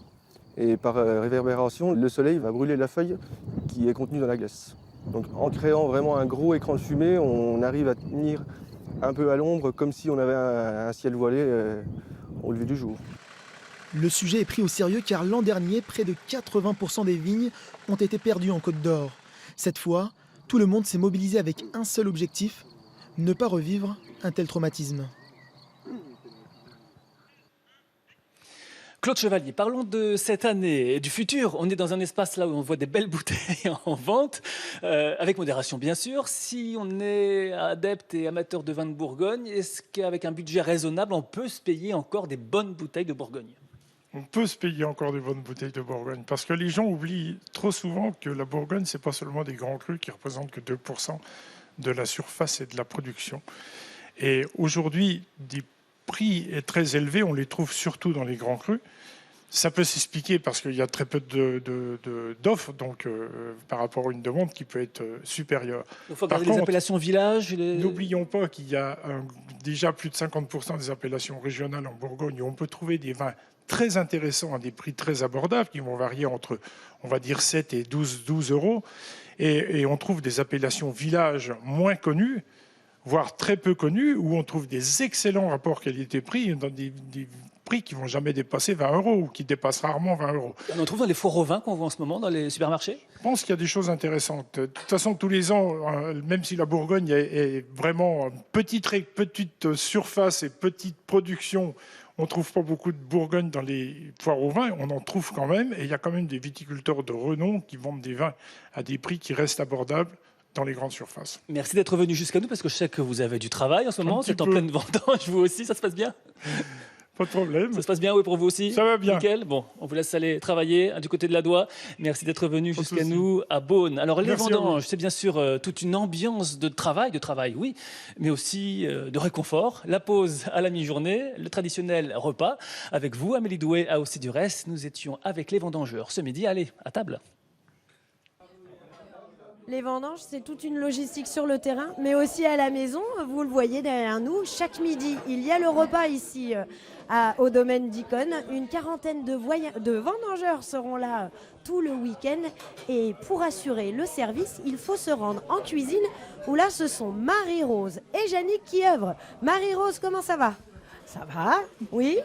Et par réverbération, le soleil va brûler la feuille qui est contenue dans la glace. Donc en créant vraiment un gros écran de fumée, on arrive à tenir un peu à l'ombre, comme si on avait un ciel voilé au lever du jour. Le sujet est pris au sérieux car l'an dernier, près de 80% des vignes ont été perdues en Côte d'Or. Cette fois, tout le monde s'est mobilisé avec un seul objectif, ne pas revivre un tel traumatisme. Claude Chevalier, parlons de cette année et du futur. On est dans un espace là où on voit des belles bouteilles en vente, avec modération bien sûr. Si on est adepte et amateur de vin de Bourgogne, est-ce qu'avec un budget raisonnable, on peut se payer encore des bonnes bouteilles de Bourgogne ? On peut se payer encore des bonnes bouteilles de Bourgogne, parce que les gens oublient trop souvent que la Bourgogne, ce n'est pas seulement des grands crus qui représentent que 2% de la surface et de la production. Et aujourd'hui, des prix est très élevé, on les trouve surtout dans les grands crus. Ça peut s'expliquer parce qu'il y a très peu d'offres, donc par rapport à une demande qui peut être supérieure. Il faut garder les appellations villages. N'oublions pas qu'il y a déjà plus de 50% des appellations régionales en Bourgogne où on peut trouver des vins très intéressants à des prix très abordables qui vont varier entre, on va dire, 7 et 12 euros. Et on trouve des appellations villages moins connues, voire très peu connues, où on trouve des excellents rapports qualité-prix dans des prix qui ne vont jamais dépasser 20 euros ou qui dépassent rarement 20 euros. On en trouve dans les foires au vin qu'on voit en ce moment dans les supermarchés ? Je pense qu'il y a des choses intéressantes. De toute façon, tous les ans, même si la Bourgogne est vraiment petite surface et petite production, on ne trouve pas beaucoup de Bourgogne dans les foires au vin, on en trouve quand même. Et il y a quand même des viticulteurs de renom qui vendent des vins à des prix qui restent abordables dans les grandes surfaces. Merci d'être venu jusqu'à nous parce que je sais que vous avez du travail en ce moment. C'est en pleine vendange, vous aussi, ça se passe bien ? Pas de problème. Ça se passe bien, oui, pour vous aussi ? Ça va bien. Nickel. Bon, on vous laisse aller travailler du côté de la Doie. Merci d'être venu jusqu'à nous à Beaune. Alors, les vendanges, c'est bien sûr toute une ambiance de travail, oui, mais aussi de réconfort. La pause à la mi-journée, le traditionnel repas. Avec vous, Amélie Doué, à Aussi du Reste, nous étions avec les vendangeurs ce midi. Allez, à table. Les vendanges, c'est toute une logistique sur le terrain, mais aussi à la maison. Vous le voyez derrière nous, chaque midi, il y a le repas ici au domaine d'Icône. Une quarantaine de vendangeurs seront là tout le week-end. Et pour assurer le service, il faut se rendre en cuisine, où là, ce sont Marie-Rose et Yannick qui œuvrent. Marie-Rose, comment ça va ? Ça va ? Oui.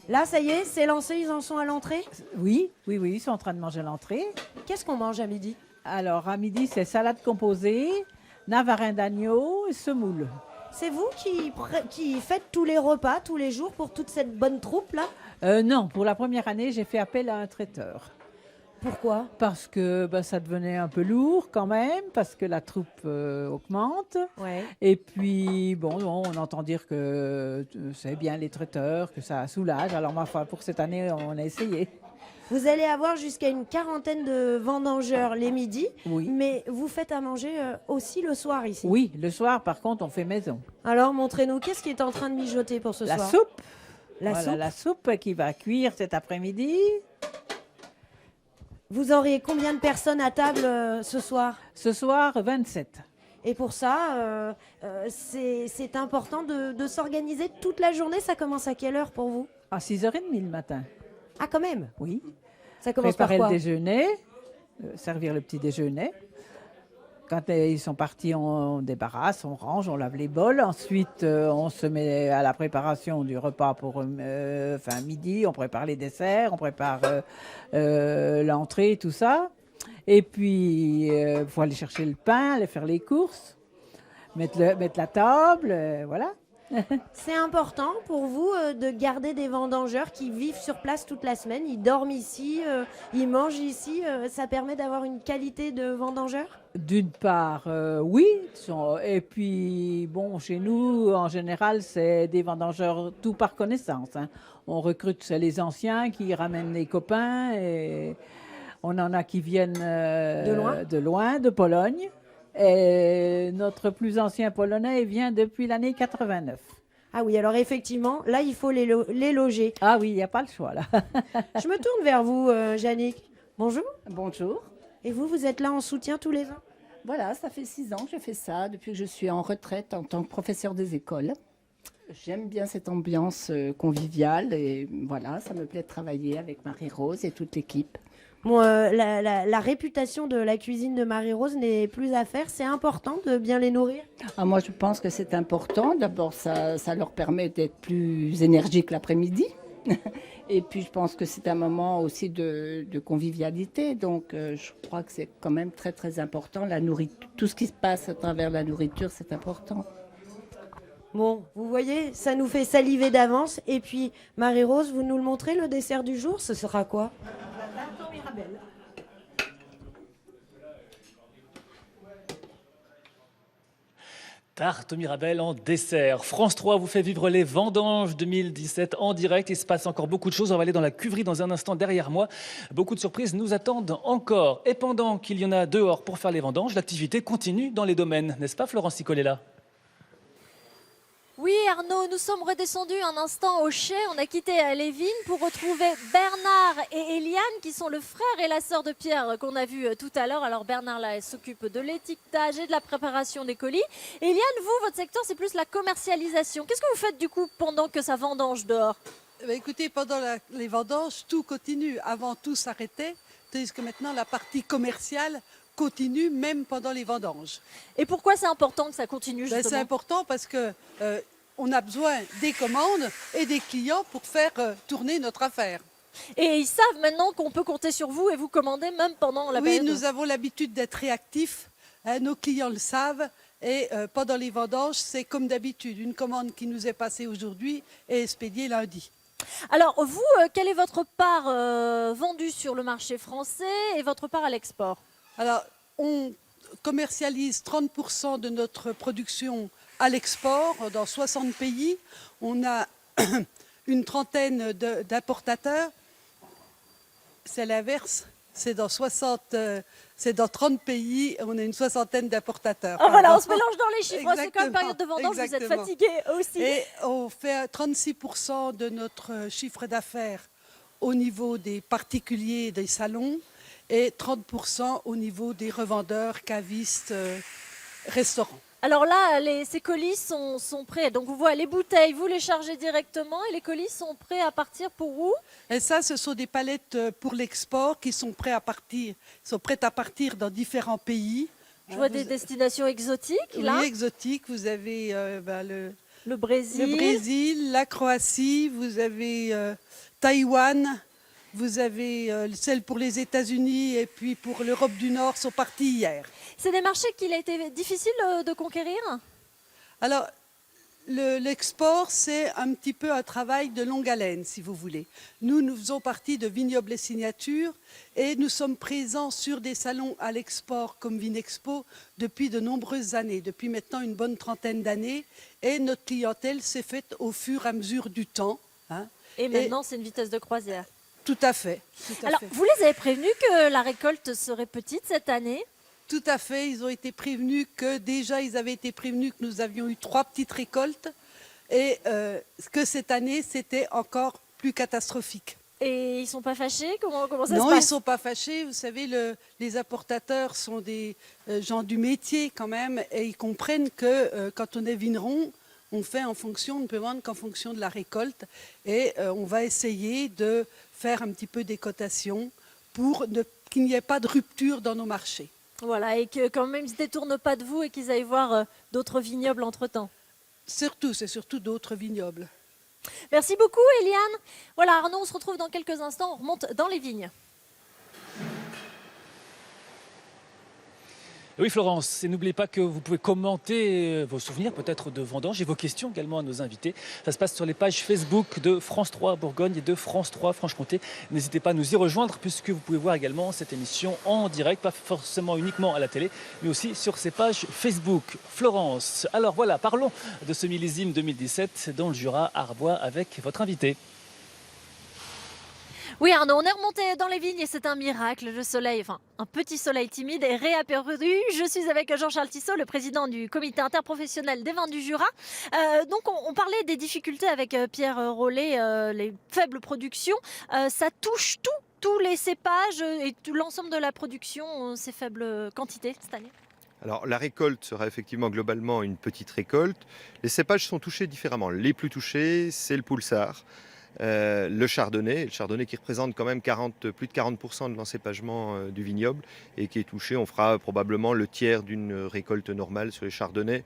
Là, ça y est, c'est lancé, ils en sont à l'entrée ? Oui, ils sont en train de manger à l'entrée. Qu'est-ce qu'on mange à midi ? Alors, à midi, c'est salade composée, navarin d'agneau et semoule. C'est vous qui faites tous les repas, tous les jours, pour toute cette bonne troupe-là? Non, pour la première année, j'ai fait appel à un traiteur. Pourquoi? Parce que ça devenait un peu lourd quand même, parce que la troupe augmente. Ouais. Et puis, bon, on entend dire que c'est bien les traiteurs, que ça soulage. Alors, ma foi, pour cette année, on a essayé. Vous allez avoir jusqu'à une quarantaine de vendangeurs les midis, Oui. mais vous faites à manger aussi le soir ici. Oui, le soir, par contre, on fait maison. Alors, montrez-nous, qu'est-ce qui est en train de mijoter pour ce La soir? soupe. La soupe. La soupe qui va cuire cet après-midi. Vous aurez combien de personnes à table ce soir? Ce soir, 27. Et pour ça, c'est important de s'organiser toute la journée. Ça commence à quelle heure pour vous? À 6h30 le matin. Ah, quand même? Oui. Ça commence Préparer par quoi? le déjeuner, servir le petit déjeuner. Quand ils sont partis, on débarrasse, on range, on lave les bols. Ensuite, on se met à la préparation du repas pour midi. On prépare les desserts, on prépare l'entrée, tout ça. Et puis, il faut aller chercher le pain, aller faire les courses, mettre la table, voilà. C'est important pour vous de garder des vendangeurs qui vivent sur place toute la semaine. Ils dorment ici, ils mangent ici. Ça permet d'avoir une qualité de vendangeurs? D'une part, oui. Et puis, bon, chez nous, en général, c'est des vendangeurs tout par connaissance. Hein. On recrute les anciens qui ramènent les copains. Et on en a qui viennent de loin, de Pologne. Et notre plus ancien Polonais vient depuis l'année 89. Ah oui, alors effectivement, là, il faut les loger. Ah oui, il n'y a pas le choix, là. Je me tourne vers vous, Jannick. Bonjour. Bonjour. Et vous êtes là en soutien tous les ans? Voilà, ça fait 6 ans que je fais ça, depuis que je suis en retraite en tant que professeur des écoles. J'aime bien cette ambiance conviviale et voilà, ça me plaît de travailler avec Marie-Rose et toute l'équipe. Bon, la réputation de la cuisine de Marie-Rose n'est plus à faire. C'est important de bien les nourrir? Moi, je pense que c'est important. D'abord, ça leur permet d'être plus énergiques l'après-midi. Et puis, je pense que c'est un moment aussi de convivialité. Donc, je crois que c'est quand même très, très important. La nourriture, tout ce qui se passe à travers la nourriture, c'est important. Bon, vous voyez, ça nous fait saliver d'avance. Et puis, Marie-Rose, vous nous le montrez, le dessert du jour, ce sera quoi? Tarte au Mirabelle en dessert. France 3 vous fait vivre les vendanges 2017 en direct. Il se passe encore beaucoup de choses. On va aller dans la cuverie dans un instant derrière moi. Beaucoup de surprises nous attendent encore. Et pendant qu'il y en a dehors pour faire les vendanges, l'activité continue dans les domaines. N'est-ce pas, Florence Nicolella? Oui Arnaud, nous sommes redescendus un instant au chai, on a quitté les vignes pour retrouver Bernard et Eliane qui sont le frère et la sœur de Pierre qu'on a vu tout à l'heure. Alors Bernard là s'occupe de l'étiquetage et de la préparation des colis. Eliane, vous, votre secteur c'est plus la commercialisation. Qu'est-ce que vous faites du coup pendant que ça vendange dehors? Écoutez, pendant les vendanges, tout continue. Avant, tout s'arrêtait, tandis que maintenant la partie commerciale continue même pendant les vendanges. Et pourquoi c'est important que ça continue justement? C'est important parce que on a besoin des commandes et des clients pour faire tourner notre affaire. Et ils savent maintenant qu'on peut compter sur vous et vous commander même pendant la période? Oui, nous avons l'habitude d'être réactifs, hein, nos clients le savent. Et pendant les vendanges, c'est comme d'habitude, une commande qui nous est passée aujourd'hui est expédiée lundi. Alors vous, quelle est votre part vendue sur le marché français et votre part à l'export? Alors, on commercialise 30% de notre production à l'export dans 60 pays. On a une trentaine d'importateurs. C'est l'inverse. C'est dans 30 pays, on a une soixantaine d'importateurs. Oh voilà, on se mélange dans les chiffres. C'est quand même période de vendange, vous êtes fatigués aussi. Et on fait 36% de notre chiffre d'affaires au niveau des particuliers, des salons, et 30% au niveau des revendeurs, cavistes, restaurants. Alors là, ces colis sont prêts. Donc vous voyez les bouteilles, vous les chargez directement et les colis sont prêts à partir pour où? Et ça, ce sont des palettes pour l'export qui sont prêtes à partir dans différents pays. Je vois des destinations exotiques là. Oui, exotiques. Vous avez le Brésil, la Croatie, vous avez Taïwan. Vous avez celles pour les États-Unis et puis pour l'Europe du Nord sont parties hier. C'est des marchés qu'il a été difficile de conquérir? Alors, L'export, c'est un petit peu un travail de longue haleine, si vous voulez. Nous faisons partie de Vignobles et Signatures et nous sommes présents sur des salons à l'export comme Vinexpo depuis de nombreuses années, depuis maintenant une bonne trentaine d'années. Et notre clientèle s'est faite au fur et à mesure du temps. Hein. Et maintenant, c'est une vitesse de croisière. Tout à fait. Alors, vous les avez prévenus que la récolte serait petite cette année ? Tout à fait, ils ont été prévenus ils avaient été prévenus que nous avions eu 3 petites récoltes et que cette année, c'était encore plus catastrophique. Et ils ne sont pas fâchés ? Comment ça se passe ? Non, ils ne sont pas fâchés. Vous savez, les importateurs sont des gens du métier quand même et ils comprennent que quand on est vigneron, on ne peut vendre qu'en fonction de la récolte et on va essayer de faire un petit peu des cotations pour qu'il n'y ait pas de rupture dans nos marchés. Voilà, et que quand même ils ne se détournent pas de vous et qu'ils aillent voir d'autres vignobles entre-temps. C'est surtout d'autres vignobles. Merci beaucoup Eliane. Voilà Arnaud, on se retrouve dans quelques instants, on remonte dans les vignes. Oui Florence, et n'oubliez pas que vous pouvez commenter vos souvenirs peut-être de vendanges et vos questions également à nos invités. Ça se passe sur les pages Facebook de France 3 Bourgogne et de France 3 Franche-Comté. N'hésitez pas à nous y rejoindre puisque vous pouvez voir également cette émission en direct, pas forcément uniquement à la télé, mais aussi sur ces pages Facebook. Florence, alors voilà, parlons de ce millésime 2017 dans le Jura Arbois avec votre invité. Oui Arnaud, on est remonté dans les vignes et c'est un miracle. Le soleil, enfin un petit soleil timide est réapparu. Je suis avec Jean-Charles Tissot, le président du comité interprofessionnel des vins du Jura. Donc on parlait des difficultés avec Pierre Rollet, les faibles productions. Ça touche tous les cépages et tout l'ensemble de la production, ces faibles quantités cette année. Alors la récolte sera effectivement globalement une petite récolte. Les cépages sont touchés différemment. Les plus touchés, c'est le Poulsard. Le chardonnay qui représente quand même plus de 40% de l'encépagement du vignoble et qui est touché. On fera probablement le tiers d'une récolte normale sur les chardonnays.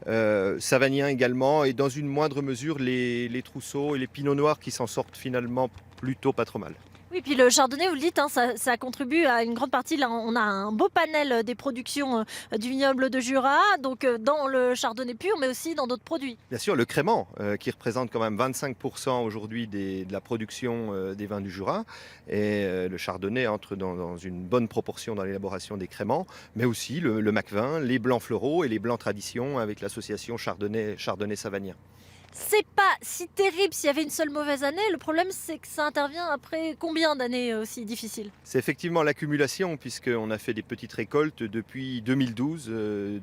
Savagnin également et dans une moindre mesure les trousseaux et les pinots noirs qui s'en sortent finalement plutôt pas trop mal. Oui, puis le chardonnay, vous le dites, hein, ça contribue à une grande partie. Là, on a un beau panel des productions du vignoble de Jura, donc dans le chardonnay pur, mais aussi dans d'autres produits. Bien sûr, le crément, qui représente quand même 25% aujourd'hui de la production des vins du Jura. Et le chardonnay entre dans une bonne proportion dans l'élaboration des créments, mais aussi le macvin, les blancs fleuraux et les blancs traditions avec l'association chardonnay-savagnin. C'est pas si terrible s'il y avait une seule mauvaise année. Le problème, c'est que ça intervient après combien d'années aussi difficiles ? C'est effectivement l'accumulation, puisqu'on a fait des petites récoltes depuis 2012.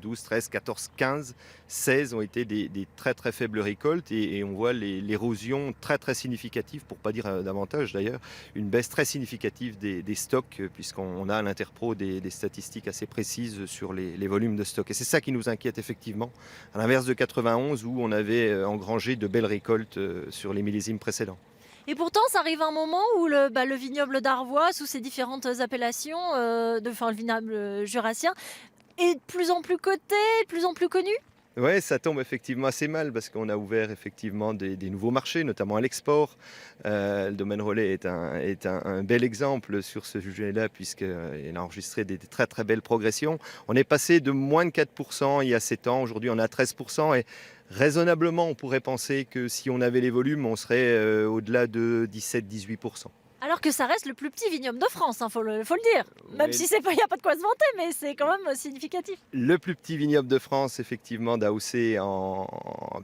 12, 13, 14, 15, 16 ont été des très très faibles récoltes et on voit l'érosion très très significative, pour ne pas dire davantage d'ailleurs, une baisse très significative des stocks, puisqu'on a à l'Interpro des statistiques assez précises sur les volumes de stock. Et c'est ça qui nous inquiète effectivement, à l'inverse de 91 où on avait engrangé de belles récoltes sur les millésimes précédents. Et pourtant, ça arrive un moment où le vignoble d'Arbois, sous ses différentes appellations, le vignoble jurassien, est de plus en plus coté, de plus en plus connu. Oui, ça tombe effectivement assez mal parce qu'on a ouvert effectivement des nouveaux marchés, notamment à l'export. Le domaine Rollet est un bel exemple sur ce sujet-là puisqu'il a enregistré des très très belles progressions. On est passé de moins de 4% il y a 7 ans, aujourd'hui on est à 13% et raisonnablement on pourrait penser que si on avait les volumes, on serait au-delà de 17-18%. Alors que ça reste le plus petit vignoble de France, faut le dire. Même si il n'y a pas de quoi se vanter, mais c'est quand même significatif. Le plus petit vignoble de France, effectivement, d'AOC,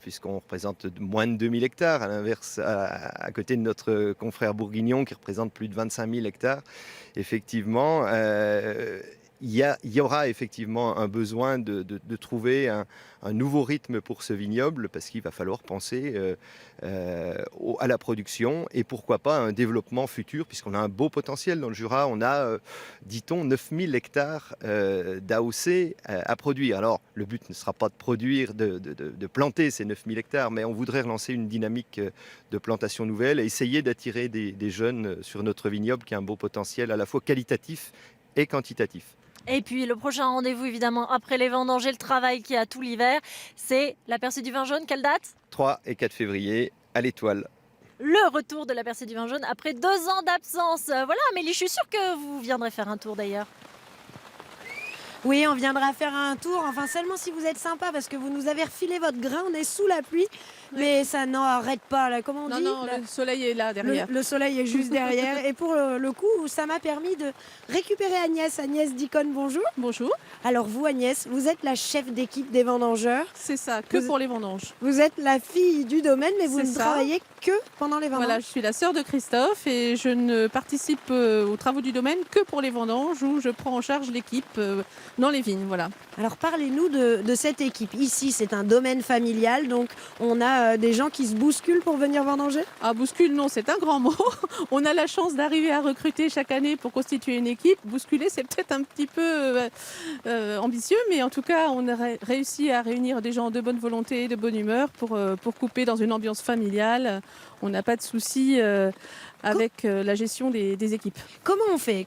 puisqu'on représente moins de 2000 hectares, à l'inverse, à côté de notre confrère bourguignon qui représente plus de 25 000 hectares. Effectivement, il y aura effectivement un besoin de trouver un nouveau rythme pour ce vignoble parce qu'il va falloir penser à la production et pourquoi pas un développement futur puisqu'on a un beau potentiel dans le Jura. On a, dit-on, 9000 hectares d'AOC à produire. Alors, le but ne sera pas de produire, de planter ces 9000 hectares, mais on voudrait relancer une dynamique de plantation nouvelle et essayer d'attirer des jeunes sur notre vignoble qui a un beau potentiel à la fois qualitatif et quantitatif. Et puis le prochain rendez-vous, évidemment, après les vendanges et le travail qu'il y a tout l'hiver, c'est la percée du vin jaune. Quelle date ? 3 et 4 février, à l'Étoile. Le retour de la percée du vin jaune après 2 ans d'absence. Voilà, Amélie, je suis sûre que vous viendrez faire un tour d'ailleurs. Oui, on viendra faire un tour, enfin seulement si vous êtes sympa, parce que vous nous avez refilé votre grain, on est sous la pluie, mais ça n'arrête pas, là, comment on dit Non, le soleil est là, derrière. Le soleil est juste derrière, et pour le coup, ça m'a permis de récupérer Agnès. Agnès Dicon, bonjour. Bonjour. Alors vous, Agnès, vous êtes la chef d'équipe des vendangeurs. C'est ça, que pour les vendanges. Vous êtes la fille du domaine, mais vous C'est ne ça. travaillez que pendant les vendanges. Voilà, je suis la sœur de Christophe et je ne participe aux travaux du domaine que pour les vendanges où je prends en charge l'équipe dans les vignes. Voilà. Alors parlez-nous de cette équipe. Ici, c'est un domaine familial, donc on a des gens qui se bousculent pour venir vendanger. Ah, bouscule, non, c'est un grand mot. On a la chance d'arriver à recruter chaque année pour constituer une équipe. Bousculer, c'est peut-être un petit peu ambitieux, mais en tout cas, on a réussi à réunir des gens de bonne volonté, de bonne humeur pour couper dans une ambiance familiale. On n'a pas de soucis avec la gestion des équipes. Comment on fait?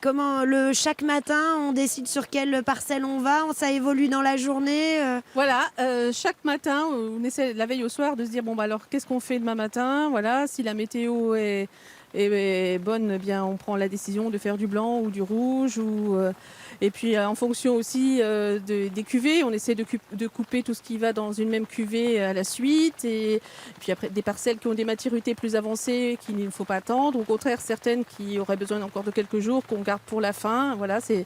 Chaque matin, on décide sur quelle parcelle on va? Ça évolue dans la journée? Voilà, chaque matin, on essaie la veille au soir de se dire bon bah alors qu'est-ce qu'on fait demain matin? Voilà, si la météo est bonne, eh bien on prend la décision de faire du blanc ou du rouge et puis en fonction aussi des cuvées, on essaie de couper tout ce qui va dans une même cuvée à la suite et puis après des parcelles qui ont des maturités plus avancées qu'il ne faut pas attendre, au contraire certaines qui auraient besoin encore de quelques jours qu'on garde pour la fin. Voilà, c'est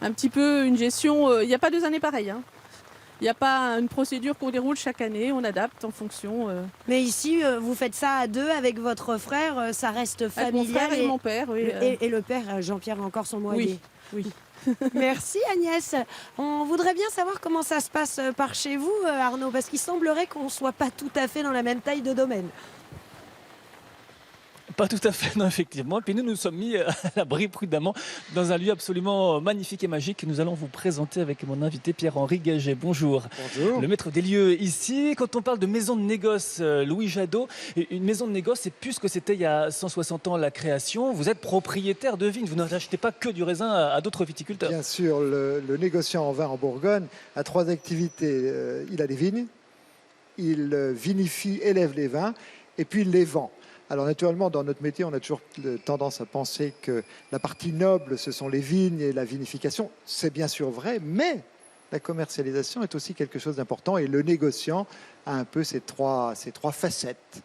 un petit peu une gestion, il n'y a pas 2 années pareilles. Il n'y a pas une procédure qu'on déroule chaque année, on adapte en fonction. Mais ici, vous faites ça à 2 avec votre frère, ça reste familial. Avec mon frère et mon père, oui. Et le père, Jean-Pierre, encore son mot à dire. Oui. Merci Agnès. On voudrait bien savoir comment ça se passe par chez vous, Arnaud, parce qu'il semblerait qu'on ne soit pas tout à fait dans la même taille de domaine. Pas tout à fait, non, effectivement. Puis nous sommes mis à l'abri prudemment dans un lieu absolument magnifique et magique que nous allons vous présenter avec mon invité Pierre-Henri Gaget. Bonjour. Bonjour. Le maître des lieux ici. Quand on parle de maison de négoce Louis Jadot, une maison de négoce, c'est plus que c'était il y a 160 ans la création. Vous êtes propriétaire de vignes. Vous n'achetez pas que du raisin à d'autres viticulteurs. Bien sûr, le négociant en vin en Bourgogne a 3 activités. Il a des vignes, il vinifie, élève les vins et puis il les vend. Alors naturellement, dans notre métier, on a toujours tendance à penser que la partie noble, ce sont les vignes et la vinification. C'est bien sûr vrai, mais la commercialisation est aussi quelque chose d'important et le négociant a un peu ces trois facettes.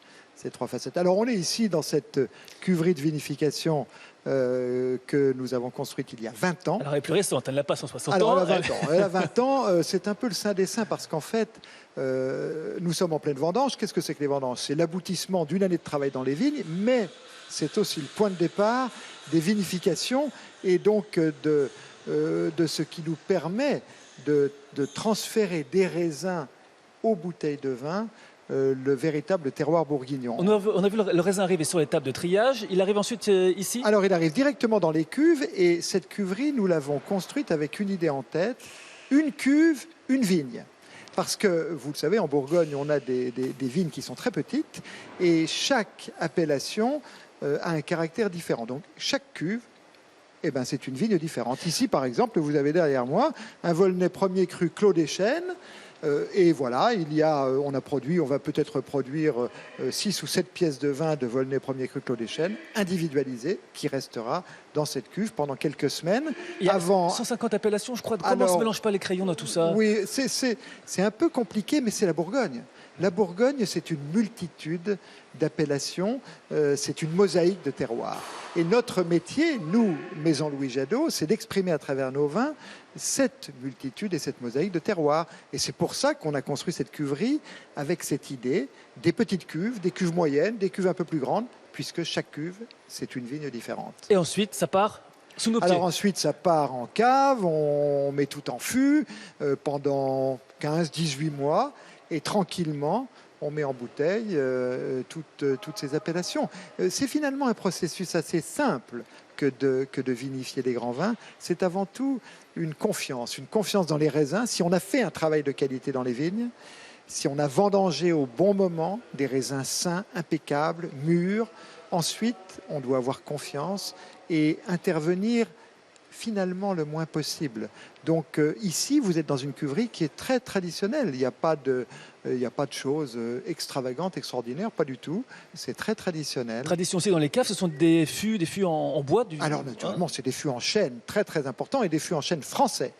Alors on est ici dans cette cuverie de vinification que nous avons construite il y a 20 ans. Alors elle est plus récente, elle n'a pas 160 ans. Alors elle a 20 ans, c'est un peu le saint des saints parce qu'en fait, nous sommes en pleine vendange. Qu'est-ce que c'est que les vendanges? C'est l'aboutissement d'une année de travail dans les vignes, mais c'est aussi le point de départ des vinifications et donc de ce qui nous permet de transférer des raisins aux bouteilles de vin, le véritable terroir bourguignon. On a vu le raisin arriver sur les tables de triage. Il arrive ensuite ici? Alors il arrive directement dans les cuves et cette cuverie, nous l'avons construite avec une idée en tête, une cuve, une vigne. Parce que, vous le savez, en Bourgogne, on a des vignes qui sont très petites et chaque appellation a un caractère différent. Donc chaque cuve, c'est une vigne différente. Ici, par exemple, vous avez derrière moi un Volnay premier cru Clos des Chênes. Et voilà, on va peut-être produire 6 ou 7 pièces de vin de Volnay premier cru Clos des Chênes, individualisées, qui restera dans cette cuve pendant quelques semaines. Il y a 150 appellations, je crois. Comment on ne se mélange pas les crayons dans tout ça? Oui, c'est un peu compliqué, mais c'est la Bourgogne. La Bourgogne, c'est une multitude d'appellations, c'est une mosaïque de terroirs. Et notre métier, nous, Maison Louis Jadot, c'est d'exprimer à travers nos vins cette multitude et cette mosaïque de terroirs. Et c'est pour ça qu'on a construit cette cuverie avec cette idée, des petites cuves, des cuves moyennes, des cuves un peu plus grandes, puisque chaque cuve, c'est une vigne différente. Et ensuite, ça part sous nos pieds. Alors ensuite, ça part en cave, on met tout en fût pendant 15-18 mois, et tranquillement, on met en bouteille toutes ces appellations. C'est finalement un processus assez simple que de vinifier des grands vins. C'est avant tout une confiance dans les raisins. Si on a fait un travail de qualité dans les vignes, si on a vendangé au bon moment des raisins sains, impeccables, mûrs, ensuite, on doit avoir confiance et intervenir finalement le moins possible. Donc ici, vous êtes dans une cuverie qui est très traditionnelle. Il n'y a pas de choses extravagantes, extraordinaires, pas du tout. C'est très traditionnel. Tradition aussi dans les caves, ce sont des fûts en bois. Alors naturellement, c'est des fûts en chêne très très importants et des fûts en chêne français.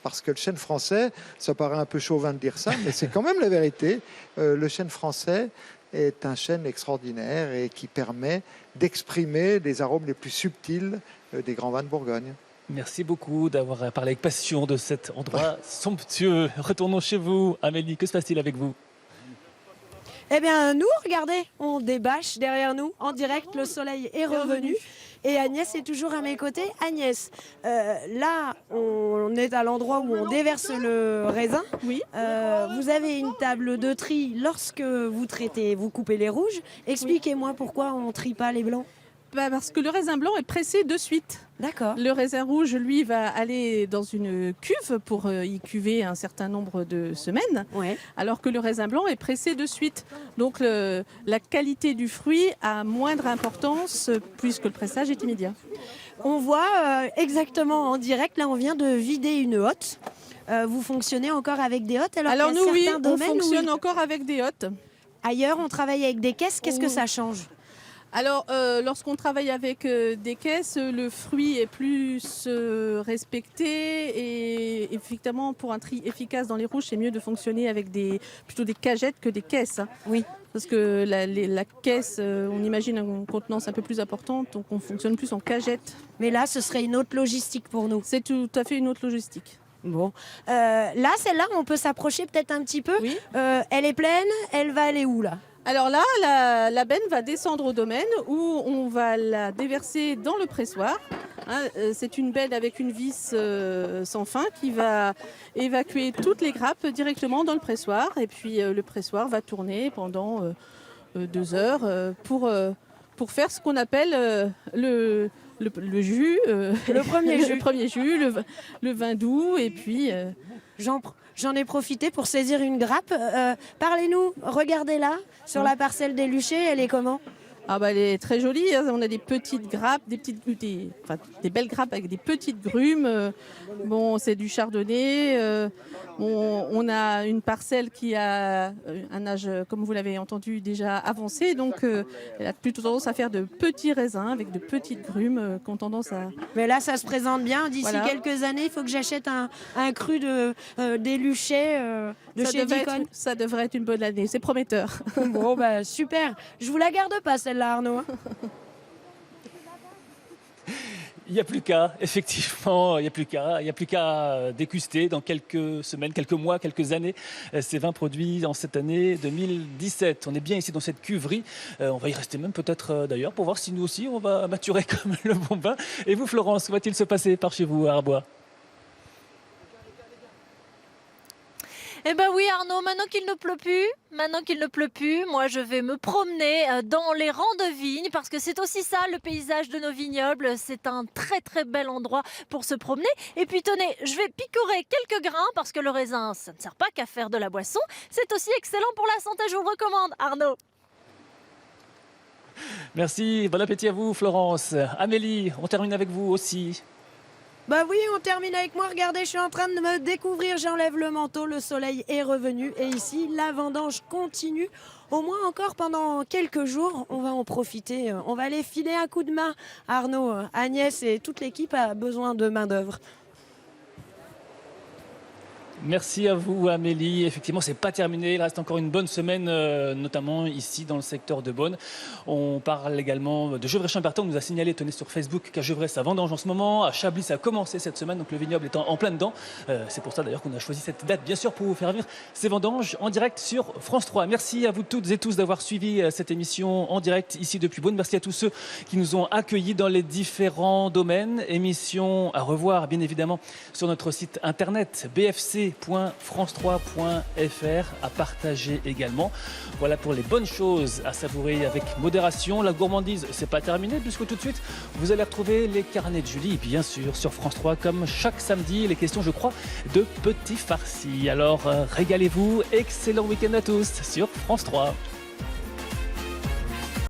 parce que le chêne français, ça paraît un peu chauvin de dire ça, mais c'est quand même la vérité. Le chêne français est un chêne extraordinaire et qui permet d'exprimer les arômes les plus subtils des grands vins de Bourgogne. Merci beaucoup d'avoir parlé avec passion de cet endroit somptueux. Retournons chez vous. Amélie, que se passe-t-il avec vous? Eh bien, nous, regardez, on débâche derrière nous, en direct, le soleil est revenu. Et Agnès est toujours à mes côtés. Agnès, là, on est à l'endroit où on déverse le raisin. Oui. Vous avez une table de tri lorsque vous traitez, vous coupez les rouges. Expliquez-moi pourquoi on ne trie pas les blancs. Parce que le raisin blanc est pressé de suite. D'accord. Le raisin rouge, lui, va aller dans une cuve pour y cuver un certain nombre de semaines, alors que le raisin blanc est pressé de suite. Donc la qualité du fruit a moindre importance puisque le pressage est immédiat. On voit exactement en direct, là on vient de vider une hotte. Vous fonctionnez encore avec des hottes Alors nous, oui, on fonctionne encore avec des hottes. Ailleurs, on travaille avec des caisses. Qu'est-ce que ça change ? Alors, lorsqu'on travaille avec des caisses, le fruit est plus respecté et effectivement, pour un tri efficace dans les rouges, c'est mieux de fonctionner avec plutôt des cagettes que des caisses. Oui. Parce que la caisse, on imagine une contenance un peu plus importante, donc on fonctionne plus en cagette. Mais là, ce serait une autre logistique pour nous. C'est tout à fait une autre logistique. Bon. Là, celle-là, on peut s'approcher peut-être un petit peu. Oui. Elle est pleine, elle va aller où là ? Alors là, la benne va descendre au domaine où on va la déverser dans le pressoir. C'est une benne avec une vis sans fin qui va évacuer toutes les grappes directement dans le pressoir. Et puis le pressoir va tourner pendant 2 heures pour faire ce qu'on appelle le jus. Le premier jus. Le premier jus, le vin doux et puis... J'en ai profité pour saisir une grappe. Parlez-nous, regardez-la, sur la parcelle des Luchers, elle est comment ? Elle est très jolie, hein. On a des petites grappes, des belles grappes avec des petites grumes. C'est du chardonnay. On a une parcelle qui a un âge, comme vous l'avez entendu, déjà avancé. Donc, elle a plutôt tendance à faire de petits raisins avec de petites grumes qui ont tendance à... Mais là, ça se présente bien. D'ici quelques années, il faut que j'achète un cru des Luchers de chez Dicon. Ça devrait être une bonne année. C'est prometteur. Bon, super. Je vous la garde pas, celle-là, Arnaud. Il n'y a plus qu'à, effectivement, il n'y a plus qu'à déguster dans quelques semaines, quelques mois, quelques années ces vins produits en cette année 2017. On est bien ici dans cette cuverie. On va y rester même peut-être d'ailleurs pour voir si nous aussi on va maturer comme le bon vin. Et vous, Florence, que va-t-il se passer par chez vous à Arbois ? Eh ben oui Arnaud, maintenant qu'il ne pleut plus, moi je vais me promener dans les rangs de vignes parce que c'est aussi ça le paysage de nos vignobles. C'est un très très bel endroit pour se promener. Et puis tenez, je vais picorer quelques grains parce que le raisin, ça ne sert pas qu'à faire de la boisson. C'est aussi excellent pour la santé, je vous le recommande Arnaud. Merci, bon appétit à vous Florence. Amélie, on termine avec vous aussi. Bah oui, on termine avec moi. Regardez, je suis en train de me découvrir. J'enlève le manteau, le soleil est revenu. Et ici, la vendange continue. Au moins encore pendant quelques jours, on va en profiter. On va aller filer un coup de main. Arnaud, Agnès et toute l'équipe a besoin de main d'œuvre. Merci à vous Amélie. Effectivement, c'est pas terminé. Il reste encore une bonne semaine, notamment ici dans le secteur de Beaune. On parle également de Gevrey-Chambertin. On nous a signalé, tenez sur Facebook, qu'à Gevrey, ça vendange en ce moment. À Chablis, ça a commencé cette semaine, donc le vignoble est en plein dedans. C'est pour ça d'ailleurs qu'on a choisi cette date, bien sûr, pour vous faire vivre ces vendanges en direct sur France 3. Merci à vous toutes et tous d'avoir suivi cette émission en direct ici depuis Beaune. Merci à tous ceux qui nous ont accueillis dans les différents domaines. Émission à revoir, bien évidemment, sur notre site internet bfc.france3.fr, à partager également. Voilà pour les bonnes choses à savourer avec modération. La gourmandise, c'est pas terminé puisque tout de suite vous allez retrouver les carnets de Julie, bien sûr, sur France 3 comme chaque samedi. Les questions, je crois, de petits farcis. Alors régalez-vous, excellent week-end à tous sur France 3.